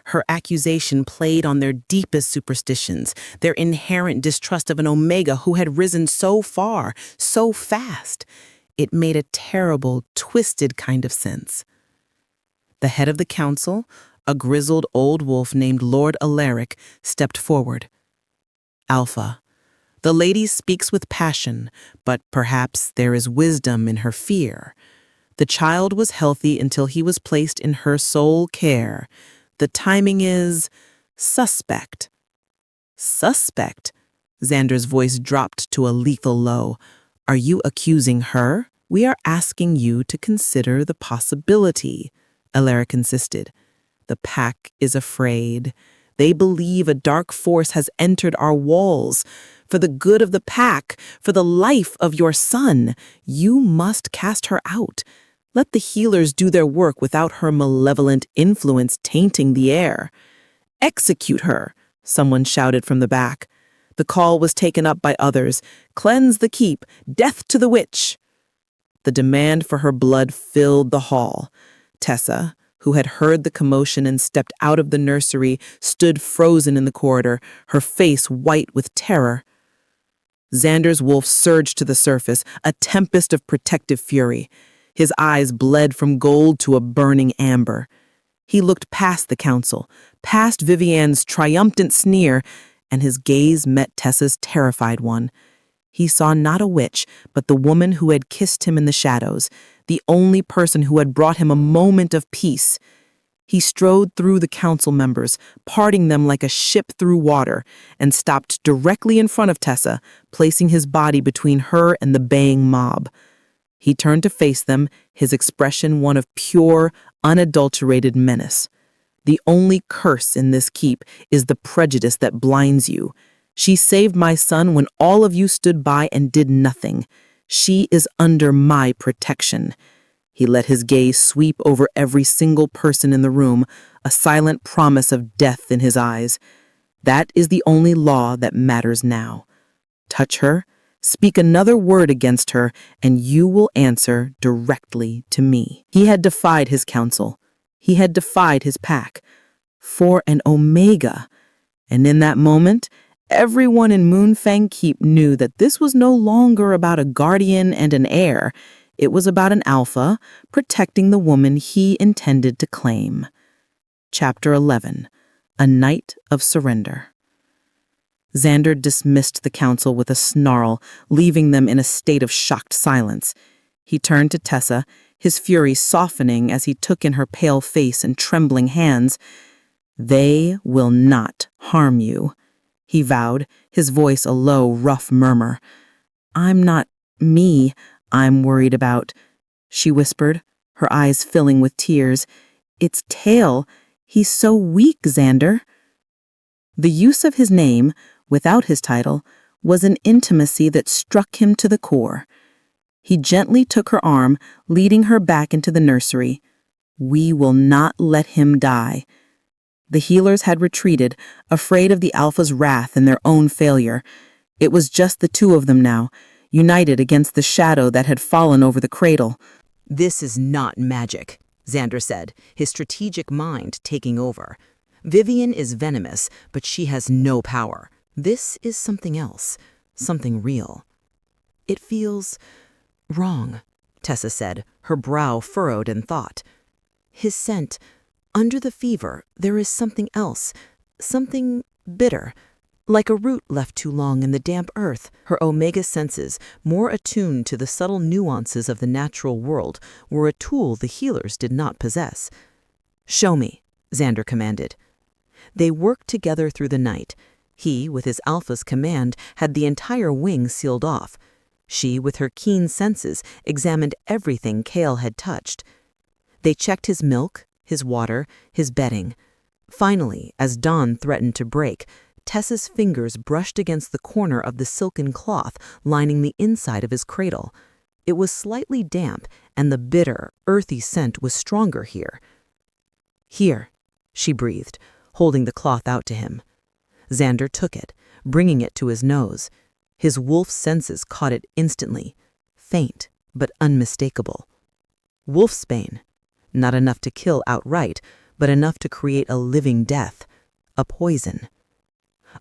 Her accusation played on their deepest superstitions, their inherent distrust of an Omega who had risen so far, so fast. It made a terrible, twisted kind of sense. The head of the council, a grizzled old wolf named Lord Alaric, stepped forward. "Alpha, the lady speaks with passion, but perhaps there is wisdom in her fear. The child was healthy until he was placed in her sole care. The timing is suspect." "Suspect?" Zander's voice dropped to a lethal low. "Are you accusing her?" "We are asking you to consider the possibility," Alaric insisted. "The pack is afraid. They believe a dark force has entered our walls. For the good of the pack, for the life of your son, you must cast her out. Let the healers do their work without her malevolent influence tainting the air." "Execute her," someone shouted from the back. The call was taken up by others. "Cleanse the keep! Death to the witch!" The demand for her blood filled the hall. Tessa, who had heard the commotion and stepped out of the nursery, stood frozen in the corridor, her face white with terror. Zander's wolf surged to the surface, a tempest of protective fury. His eyes bled from gold to a burning amber. He looked past the council, past Vivian's triumphant sneer, and his gaze met Tessa's terrified one. He saw not a witch, but the woman who had kissed him in the shadows, the only person who had brought him a moment of peace. He strode through the council members, parting them like a ship through water, and stopped directly in front of Tessa, placing his body between her and the baying mob. He turned to face them, his expression one of pure, unadulterated menace. "The only curse in this keep is the prejudice that blinds you. She saved my son when all of you stood by and did nothing. She is under my protection." He let his gaze sweep over every single person in the room, a silent promise of death in his eyes. "That is the only law that matters now. Touch her, speak another word against her, and you will answer directly to me." He had defied his council. He had defied his pack. For an Omega. And in that moment, everyone in Moonfang Keep knew that this was no longer about a guardian and an heir. It was about an alpha protecting the woman he intended to claim. Chapter 11. A Night of Surrender. Zander dismissed the council with a snarl, leaving them in a state of shocked silence. He turned to Tessa, his fury softening as he took in her pale face and trembling hands. "They will not harm you," he vowed, his voice a low, rough murmur. "I'm not me I'm worried about," she whispered, her eyes filling with tears. "It's Tail. He's so weak, Zander." The use of his name, without his title, was an intimacy that struck him to the core. He gently took her arm, leading her back into the nursery. "We will not let him die." The healers had retreated, afraid of the Alpha's wrath and their own failure. It was just the two of them now, united against the shadow that had fallen over the cradle. "This is not magic," Zander said, his strategic mind taking over. "Vivian is venomous, but she has no power. This is something else, something real. It feels wrong, Tessa said, her brow furrowed in thought. His scent, under the fever, there is something else, something bitter, like a root left too long in the damp earth. Her omega senses, more attuned to the subtle nuances of the natural world, were a tool the healers did not possess. "Show me," Zander commanded. They worked together through the night. He, with his Alpha's command, had the entire wing sealed off. She, with her keen senses, examined everything Kale had touched. They checked his milk, his water, his bedding. Finally, as dawn threatened to break, Tessa's fingers brushed against the corner of the silken cloth lining the inside of his cradle. It was slightly damp, and the bitter, earthy scent was stronger here. "Here," she breathed, holding the cloth out to him. Zander took it, bringing it to his nose. His wolf senses caught it instantly, faint but unmistakable. Wolfsbane, not enough to kill outright, but enough to create a living death, a poison.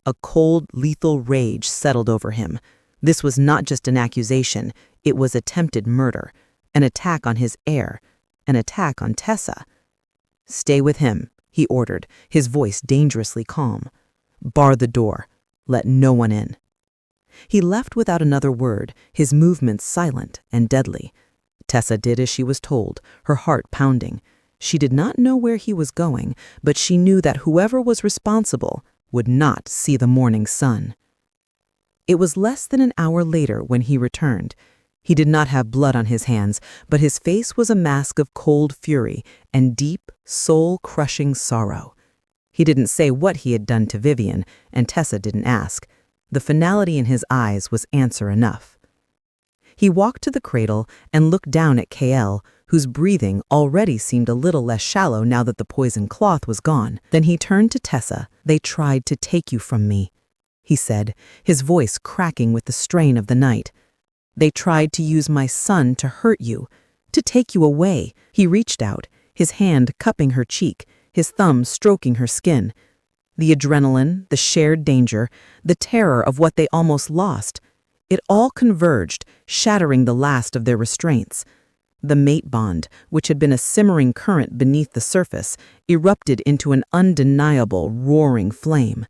A cold, lethal rage settled over him. This was not just an accusation, it was attempted murder, an attack on his heir, an attack on Tessa. "Stay with him," he ordered, his voice dangerously calm. "Bar the door. Let no one in." He left without another word, his movements silent and deadly. Tessa did as she was told, her heart pounding. She did not know where he was going, but she knew that whoever was responsible would not see the morning sun. It was less than an hour later when he returned. He did not have blood on his hands, but his face was a mask of cold fury and deep, soul-crushing sorrow. He didn't say what he had done to Vivian, and Tessa didn't ask. The finality in his eyes was answer enough. He walked to the cradle and looked down at Kael, whose breathing already seemed a little less shallow now that the poison cloth was gone. Then he turned to Tessa. "They tried to take you from me," he said, his voice cracking with the strain of the night. "They tried to use my son to hurt you, to take you away." He reached out, his hand cupping her cheek, his thumb stroking her skin. The adrenaline, the shared danger, the terror of what they almost lost, it all converged, shattering the last of their restraints. The mate bond, which had been a simmering current beneath the surface, erupted into an undeniable, roaring flame.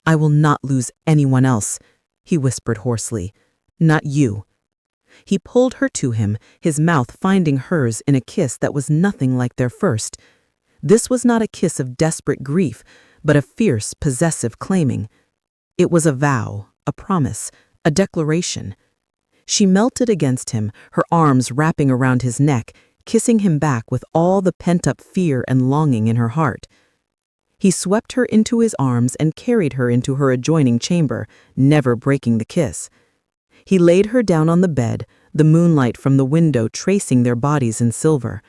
"I will not lose anyone else," he whispered hoarsely. "Not you." He pulled her to him, his mouth finding hers in a kiss that was nothing like their first. This was not a kiss of desperate grief, but a fierce, possessive claiming. It was a vow, a promise, a declaration. She melted against him, her arms wrapping around his neck, kissing him back with all the pent-up fear and longing in her heart. He swept her into his arms and carried her into her adjoining chamber, never breaking the kiss. He laid her down on the bed, the moonlight from the window tracing their bodies in silver.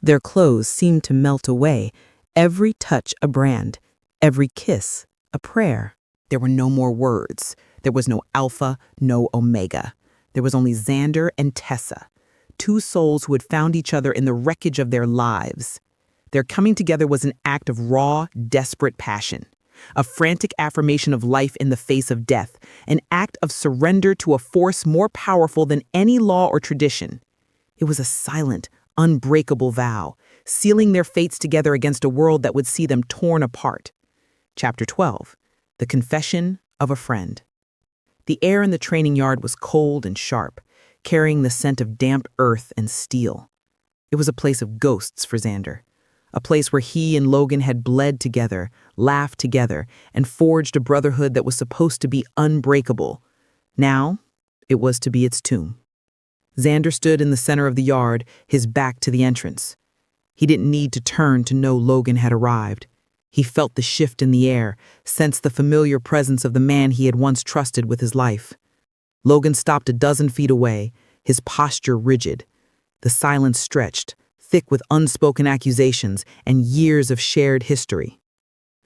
Their clothes seemed to melt away, every touch a brand, every kiss a prayer. There were no more words. There was no Alpha, no Omega. There was only Zander and Tessa, two souls who had found each other in the wreckage of their lives. Their coming together was an act of raw, desperate passion, a frantic affirmation of life in the face of death, an act of surrender to a force more powerful than any law or tradition. It was a silent, unbreakable vow, sealing their fates together against a world that would see them torn apart. Chapter 12, The Confession of a Friend. The air in the training yard was cold and sharp, carrying the scent of damp earth and steel. It was a place of ghosts for Zander, a place where he and Logan had bled together, laughed together, and forged a brotherhood that was supposed to be unbreakable. Now, it was to be its tomb. Zander stood in the center of the yard, his back to the entrance. He didn't need to turn to know Logan had arrived. He felt the shift in the air, sensed the familiar presence of the man he had once trusted with his life. Logan stopped a dozen feet away, his posture rigid. The silence stretched, thick with unspoken accusations and years of shared history.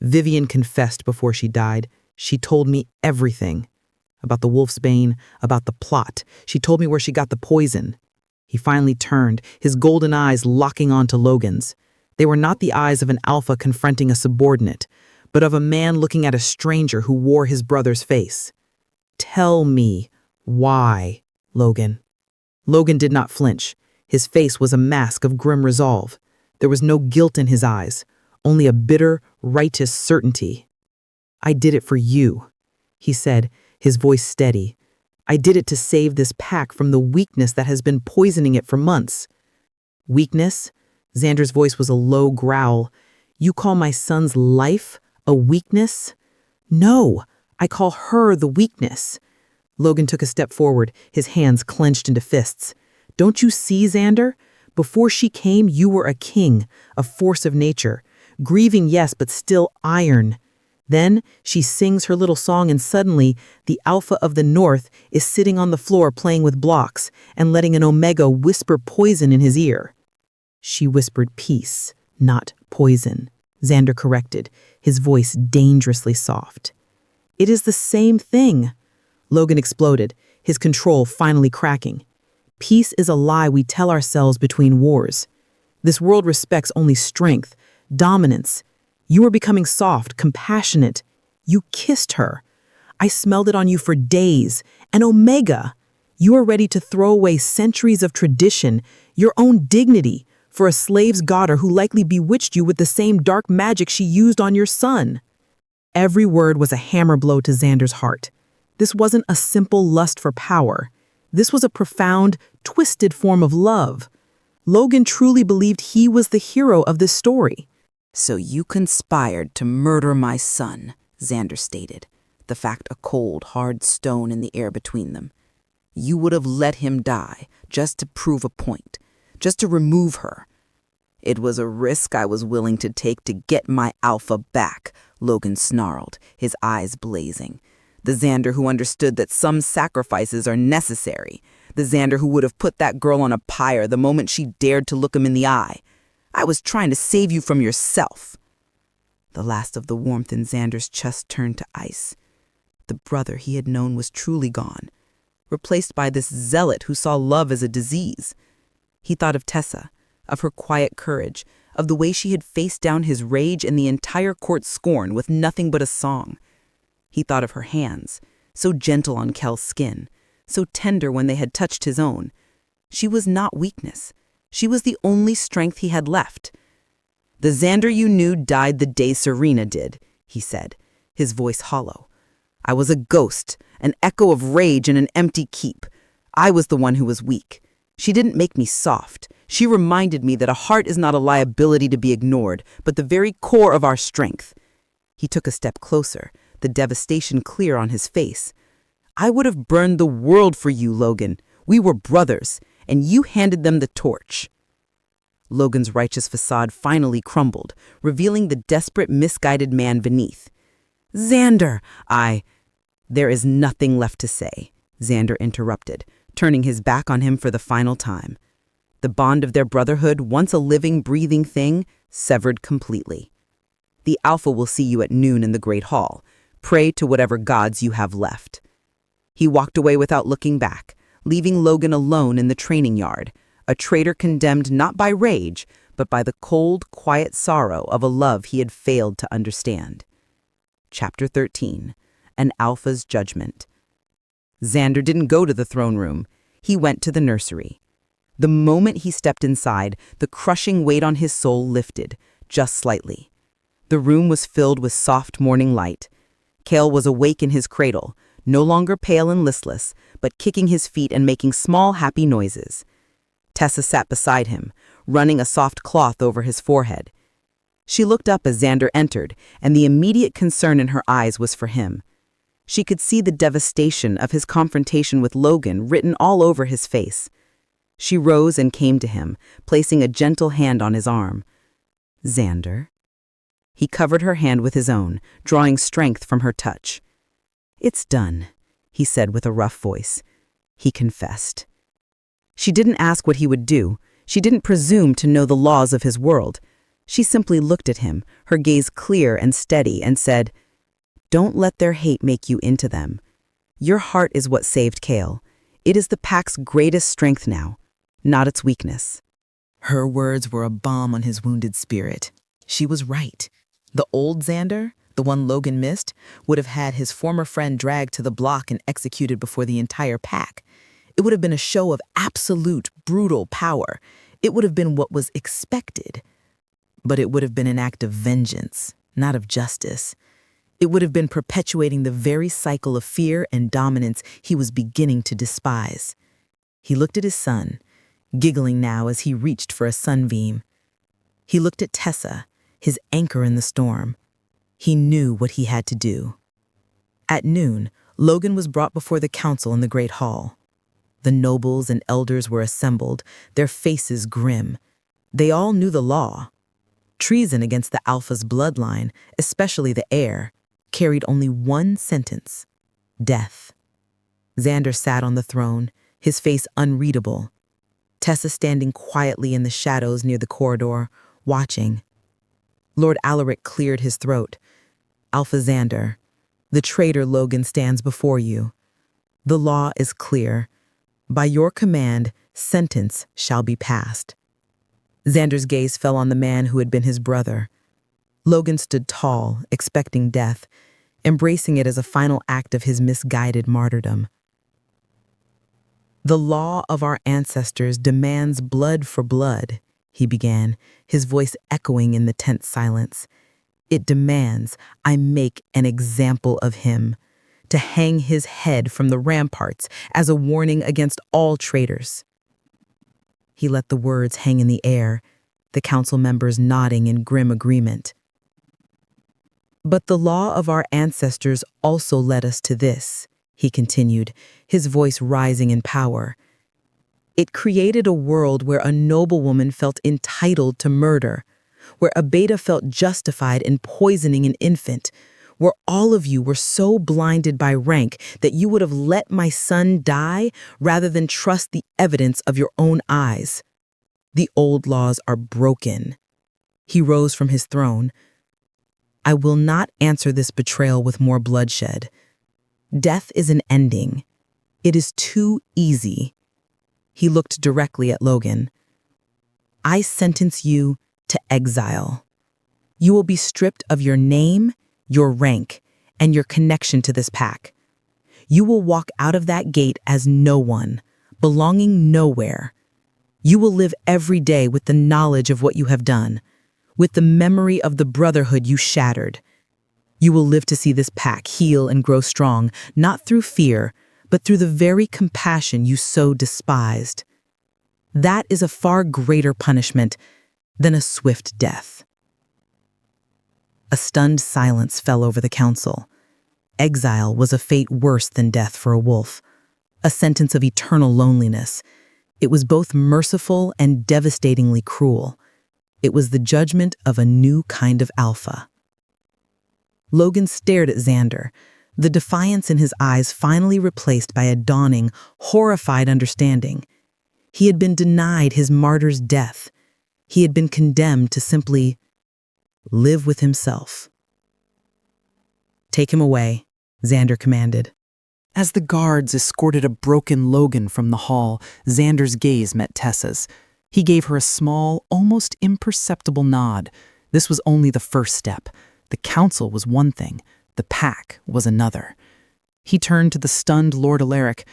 Vivian confessed before she died. She told me everything. About the wolfsbane, about the plot. She told me where she got the poison. He finally turned, his golden eyes locking onto Logan's. They were not the eyes of an alpha confronting a subordinate, but of a man looking at a stranger who wore his brother's face. "Tell me why, Logan." Logan did not flinch. His face was a mask of grim resolve. There was no guilt in his eyes, only a bitter, righteous certainty. "I did it for you," he said, his voice steady. "I did it to save this pack from the weakness that has been poisoning it for months." "Weakness?" Zander's voice was a low growl. "You call my son's life a weakness?" "No, I call her the weakness." Logan took a step forward, his hands clenched into fists. "Don't you see, Zander? Before she came, you were a king, a force of nature. Grieving, yes, but still iron. Then she sings her little song and suddenly the Alpha of the North is sitting on the floor playing with blocks and letting an Omega whisper poison in his ear." "She whispered peace, not poison," Zander corrected, his voice dangerously soft. "It is the same thing." Logan exploded, his control finally cracking. "Peace is a lie we tell ourselves between wars. This world respects only strength, dominance. You were becoming soft, compassionate. You kissed her. I smelled it on you for days. An Omega. You are ready to throw away centuries of tradition, your own dignity, for a slave's daughter who likely bewitched you with the same dark magic she used on your son." Every word was a hammer blow to Zander's heart. This wasn't a simple lust for power. This was a profound, twisted form of love. Logan truly believed he was the hero of this story. "So you conspired to murder my son," Zander stated, the fact a cold, hard stone in the air between them. "You would have let him die just to prove a point, just to remove her." "It was a risk I was willing to take to get my Alpha back," Logan snarled, his eyes blazing. The Zander who understood that some sacrifices are necessary. The Zander who would have put that girl on a pyre the moment she dared to look him in the eye. "I was trying to save you from yourself." The last of the warmth in Zander's chest turned to ice. The brother he had known was truly gone, replaced by this zealot who saw love as a disease. He thought of Tessa, of her quiet courage, of the way she had faced down his rage and the entire court's scorn with nothing but a song. He thought of her hands, so gentle on Kel's skin, so tender when they had touched his own. She was not weakness. She was the only strength he had left. "The Zander you knew died the day Serena did," he said, his voice hollow. "I was a ghost, an echo of rage in an empty keep. I was the one who was weak. She didn't make me soft. She reminded me that a heart is not a liability to be ignored, but the very core of our strength." He took a step closer, the devastation clear on his face. "I would have burned the world for you, Logan. We were brothers, and you handed them the torch." Logan's righteous facade finally crumbled, revealing the desperate, misguided man beneath. "Zander, There is nothing left to say," Zander interrupted, turning his back on him for the final time. The bond of their brotherhood, once a living, breathing thing, severed completely. "The Alpha will see you at noon in the Great Hall. Pray to whatever gods you have left." He walked away without looking back, leaving Logan alone in the training yard, a traitor condemned not by rage, but by the cold, quiet sorrow of a love he had failed to understand. Chapter 13. An Alpha's Judgment. Zander didn't go to the throne room. He went to the nursery. The moment he stepped inside, the crushing weight on his soul lifted, just slightly. The room was filled with soft morning light. Kale was awake in his cradle, no longer pale and listless, but kicking his feet and making small, happy noises. Tessa sat beside him, running a soft cloth over his forehead. She looked up as Zander entered, and the immediate concern in her eyes was for him. She could see the devastation of his confrontation with Logan written all over his face. She rose and came to him, placing a gentle hand on his arm. "Zander?" He covered her hand with his own, drawing strength from her touch. "It's done," he said with a rough voice. He confessed. She didn't ask what he would do. She didn't presume to know the laws of his world. She simply looked at him, her gaze clear and steady, and said, "Don't let their hate make you into them. Your heart is what saved Kale. It is the pack's greatest strength now, not its weakness." Her words were a balm on his wounded spirit. She was right. The old Zander, the the one Logan missed, would have had his former friend dragged to the block and executed before the entire pack. It would have been a show of absolute, brutal power. It would have been what was expected. But it would have been an act of vengeance, not of justice. It would have been perpetuating the very cycle of fear and dominance he was beginning to despise. He looked at his son, giggling now as he reached for a sunbeam. He looked at Tessa, his anchor in the storm. He knew what he had to do. At noon, Logan was brought before the council in the great hall. The nobles and elders were assembled, their faces grim. They all knew the law. Treason against the Alpha's bloodline, especially the heir, carried only one sentence: death. Zander sat on the throne, his face unreadable. Tessa standing quietly in the shadows near the corridor, watching. Lord Alaric cleared his throat. Alpha Zander, the traitor Logan stands before you. The law is clear. By your command, sentence shall be passed. Zander's gaze fell on the man who had been his brother. Logan stood tall, expecting death, embracing it as a final act of his misguided martyrdom. The law of our ancestors demands blood for blood, he began, his voice echoing in the tense silence. It demands I make an example of him, to hang his head from the ramparts as a warning against all traitors. He let the words hang in the air, the council members nodding in grim agreement. But the law of our ancestors also led us to this, he continued, his voice rising in power. It created a world where a noblewoman felt entitled to murder, where a beta felt justified in poisoning an infant, where all of you were so blinded by rank that you would have let my son die rather than trust the evidence of your own eyes. The old laws are broken. He rose from his throne. I will not answer this betrayal with more bloodshed. Death is an ending. It is too easy. He looked directly at Logan. I sentence you to exile. You will be stripped of your name, your rank, and your connection to this pack. You will walk out of that gate as no one, belonging nowhere. You will live every day with the knowledge of what you have done, with the memory of the brotherhood you shattered. You will live to see this pack heal and grow strong, not through fear, but through the very compassion you so despised. That is a far greater punishment than a swift death. A stunned silence fell over the council. Exile was a fate worse than death for a wolf, a sentence of eternal loneliness. It was both merciful and devastatingly cruel. It was the judgment of a new kind of alpha. Logan stared at Zander, the defiance in his eyes finally replaced by a dawning, horrified understanding. He had been denied his martyr's death. He had been condemned to simply live with himself. Take him away, Zander commanded. As the guards escorted a broken Logan from the hall, Zander's gaze met Tessa's. He gave her a small, almost imperceptible nod. This was only the first step. The council was one thing, the pack was another. He turned to the stunned Lord Alaric.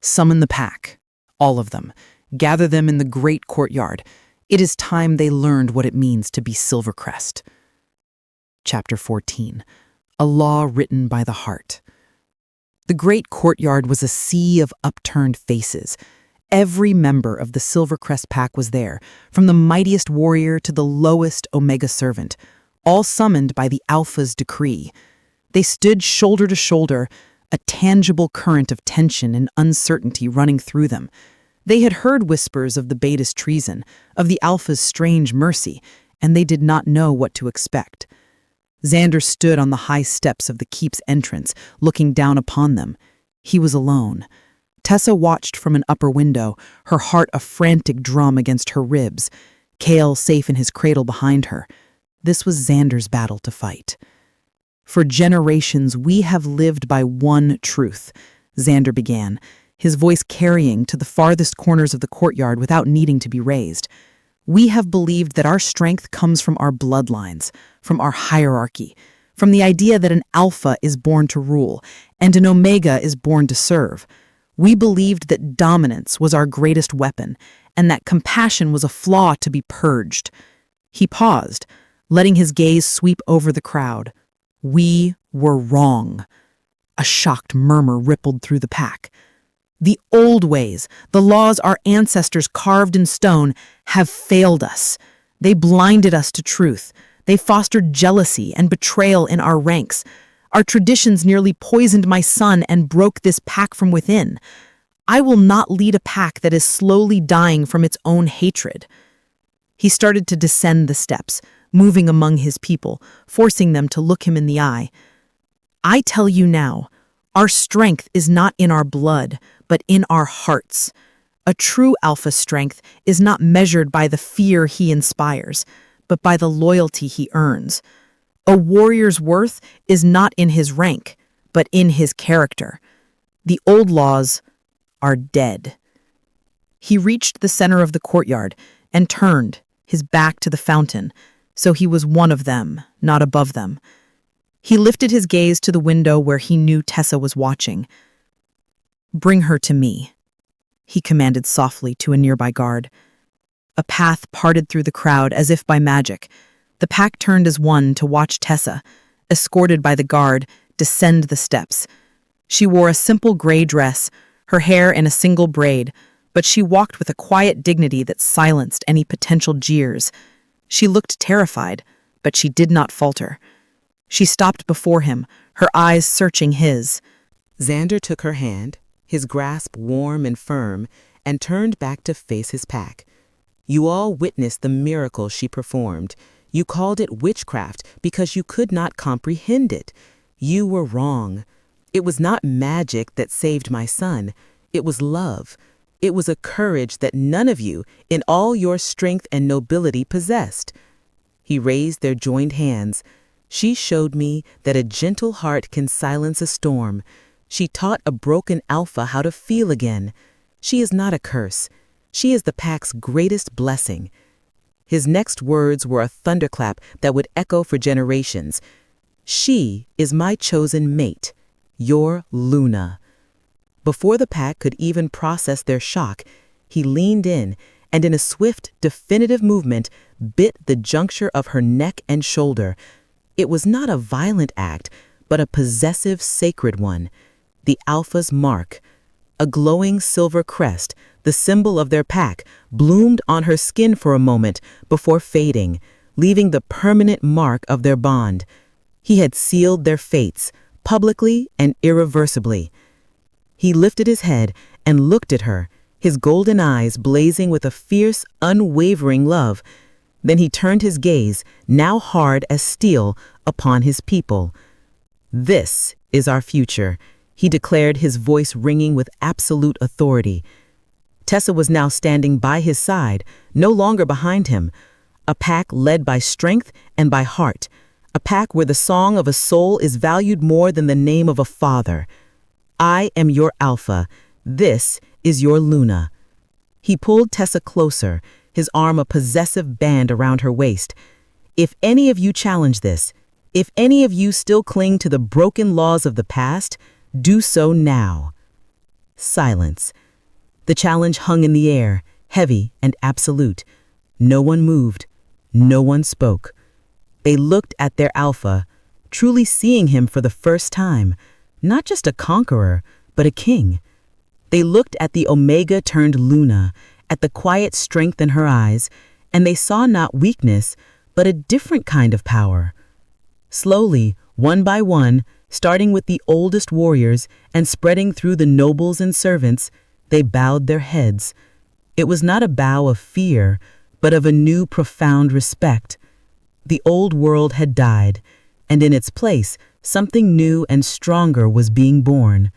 Summon the pack, all of them. Gather them in the great courtyard. It is time they learned what it means to be Silvercrest. Chapter 14. A Law Written by the Heart. The great courtyard was a sea of upturned faces. Every member of the Silvercrest pack was there, from the mightiest warrior to the lowest Omega servant, all summoned by the Alpha's decree. They stood shoulder to shoulder, a tangible current of tension and uncertainty running through them. They had heard whispers of the Beta's treason, of the Alpha's strange mercy, and they did not know what to expect. Zander stood on the high steps of the keep's entrance, looking down upon them. He was alone. Tessa watched from an upper window, her heart a frantic drum against her ribs. Kale safe in his cradle behind her. This was Zander's battle to fight. For generations, we have lived by one truth, Zander began, his voice carrying to the farthest corners of the courtyard without needing to be raised. We have believed that our strength comes from our bloodlines, from our hierarchy, from the idea that an alpha is born to rule and an omega is born to serve. We believed that dominance was our greatest weapon and that compassion was a flaw to be purged. He paused, letting his gaze sweep over the crowd. We were wrong. A shocked murmur rippled through the pack. The old ways, the laws our ancestors carved in stone, have failed us. They blinded us to truth. They fostered jealousy and betrayal in our ranks. Our traditions nearly poisoned my son and broke this pack from within. I will not lead a pack that is slowly dying from its own hatred. He started to descend the steps, moving among his people, forcing them to look him in the eye. I tell you now, our strength is not in our blood, but in our hearts. A true alpha strength is not measured by the fear he inspires, but by the loyalty he earns. A warrior's worth is not in his rank, but in his character. The old laws are dead. He reached the center of the courtyard and turned, his back to the fountain, so he was one of them, not above them. He lifted his gaze to the window where he knew Tessa was watching. "Bring her to me," he commanded softly to a nearby guard. A path parted through the crowd as if by magic. The pack turned as one to watch Tessa, escorted by the guard, descend the steps. She wore a simple gray dress, her hair in a single braid, but she walked with a quiet dignity that silenced any potential jeers. She looked terrified, but she did not falter. She stopped before him, her eyes searching his. Zander took her hand, his grasp warm and firm, and turned back to face his pack. You all witnessed the miracle she performed. You called it witchcraft because you could not comprehend it. You were wrong. It was not magic that saved my son. It was love. It was a courage that none of you, in all your strength and nobility, possessed. He raised their joined hands. She showed me that a gentle heart can silence a storm. She taught a broken alpha how to feel again. She is not a curse. She is the pack's greatest blessing. His next words were a thunderclap that would echo for generations. She is my chosen mate, your Luna. Before the pack could even process their shock, he leaned in and in a swift, definitive movement bit the juncture of her neck and shoulder. It was not a violent act, but a possessive, sacred one. The Alpha's mark. A glowing silver crest, the symbol of their pack, bloomed on her skin for a moment before fading, leaving the permanent mark of their bond. He had sealed their fates, publicly and irreversibly. He lifted his head and looked at her, his golden eyes blazing with a fierce, unwavering love. Then he turned his gaze, now hard as steel, upon his people. "This is our future," he declared, his voice ringing with absolute authority. Tessa was now standing by his side, no longer behind him. A pack led by strength and by heart. A pack where the song of a soul is valued more than the name of a father. I am your Alpha. This is your Luna. He pulled Tessa closer, his arm a possessive band around her waist. If any of you challenge this, if any of you still cling to the broken laws of the past, do so now. Silence. The challenge hung in the air, heavy and absolute. No one moved. No one spoke. They looked at their Alpha, truly seeing him for the first time. Not just a conqueror, but a king. They looked at the Omega turned Luna, at the quiet strength in her eyes, and they saw not weakness, but a different kind of power. Slowly, one by one, starting with the oldest warriors and spreading through the nobles and servants, they bowed their heads. It was not a bow of fear, but of a new profound respect. The old world had died, and in its place, something new and stronger was being born.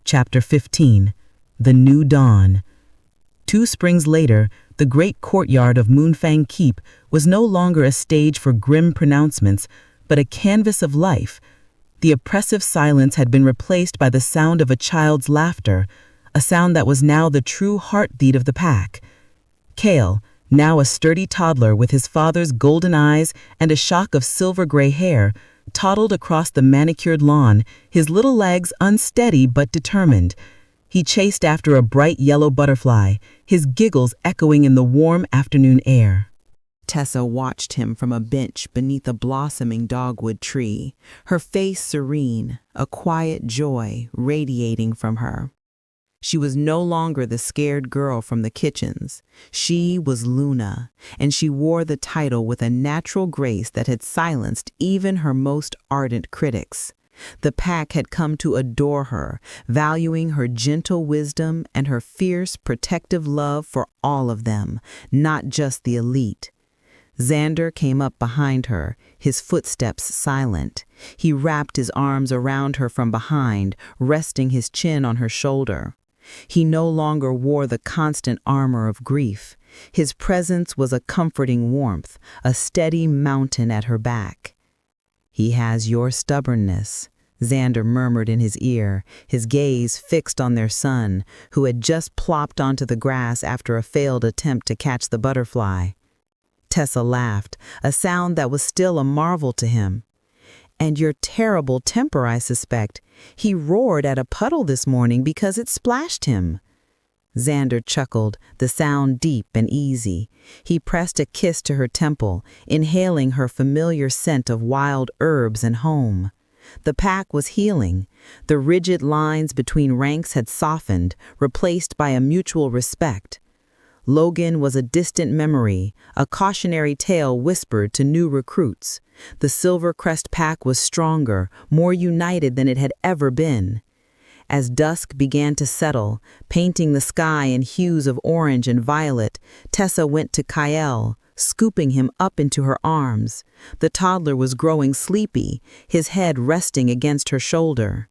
Chapter 15. The New Dawn. 2 springs later, the great courtyard of Moonfang Keep was no longer a stage for grim pronouncements, but a canvas of life. The oppressive silence had been replaced by the sound of a child's laughter, a sound that was now the true heartbeat of the pack. Kale, now a sturdy toddler with his father's golden eyes and a shock of silver-gray hair, toddled across the manicured lawn, his little legs unsteady but determined. He chased after a bright yellow butterfly, his giggles echoing in the warm afternoon air. Tessa watched him from a bench beneath a blossoming dogwood tree, her face serene, a quiet joy radiating from her. She was no longer the scared girl from the kitchens. She was Luna, and she wore the title with a natural grace that had silenced even her most ardent critics. The pack had come to adore her, valuing her gentle wisdom and her fierce, protective love for all of them, not just the elite. Zander came up behind her, his footsteps silent. He wrapped his arms around her from behind, resting his chin on her shoulder. He no longer wore the constant armor of grief. His presence was a comforting warmth, a steady mountain at her back. "He has your stubbornness," Zander murmured in his ear, his gaze fixed on their son, who had just plopped onto the grass after a failed attempt to catch the butterfly. Tessa laughed, a sound that was still a marvel to him. "And your terrible temper, I suspect. He roared at a puddle this morning because it splashed him." Zander chuckled, the sound deep and easy. He pressed a kiss to her temple, inhaling her familiar scent of wild herbs and home. The pack was healing. The rigid lines between ranks had softened, replaced by a mutual respect. Logan was a distant memory, a cautionary tale whispered to new recruits. The Silver Crest pack was stronger, more united than it had ever been. As dusk began to settle, painting the sky in hues of orange and violet, Tessa went to Kyle, scooping him up into her arms. The toddler was growing sleepy, his head resting against her shoulder.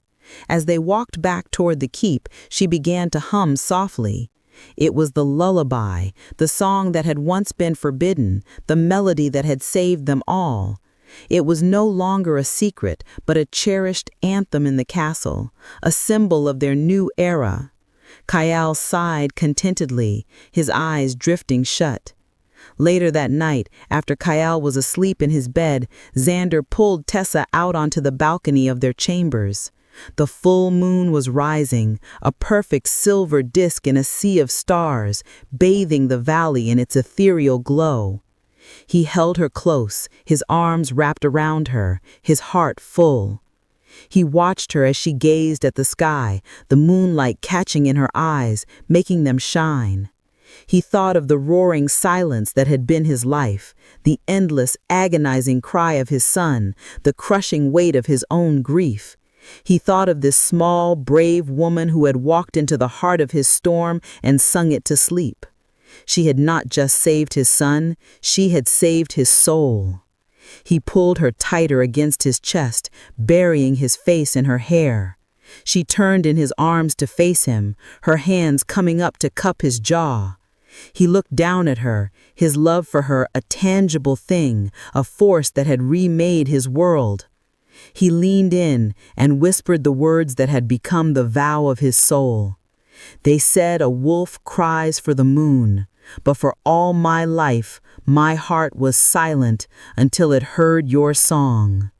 As they walked back toward the keep, she began to hum softly. It was the lullaby, the song that had once been forbidden, the melody that had saved them all. It was no longer a secret, but a cherished anthem in the castle, a symbol of their new era. Kyle sighed contentedly, his eyes drifting shut. Later that night, after Kyle was asleep in his bed, Zander pulled Tessa out onto the balcony of their chambers. The full moon was rising, a perfect silver disk in a sea of stars, bathing the valley in its ethereal glow. He held her close, his arms wrapped around her, his heart full. He watched her as she gazed at the sky, the moonlight catching in her eyes, making them shine. He thought of the roaring silence that had been his life, the endless, agonizing cry of his son, the crushing weight of his own grief. He thought of this small, brave woman who had walked into the heart of his storm and sung it to sleep. She had not just saved his son, she had saved his soul. He pulled her tighter against his chest, burying his face in her hair. She turned in his arms to face him, her hands coming up to cup his jaw. He looked down at her, his love for her a tangible thing, a force that had remade his world. He leaned in and whispered the words that had become the vow of his soul. They said a wolf cries for the moon, but for all my life, my heart was silent until it heard your song.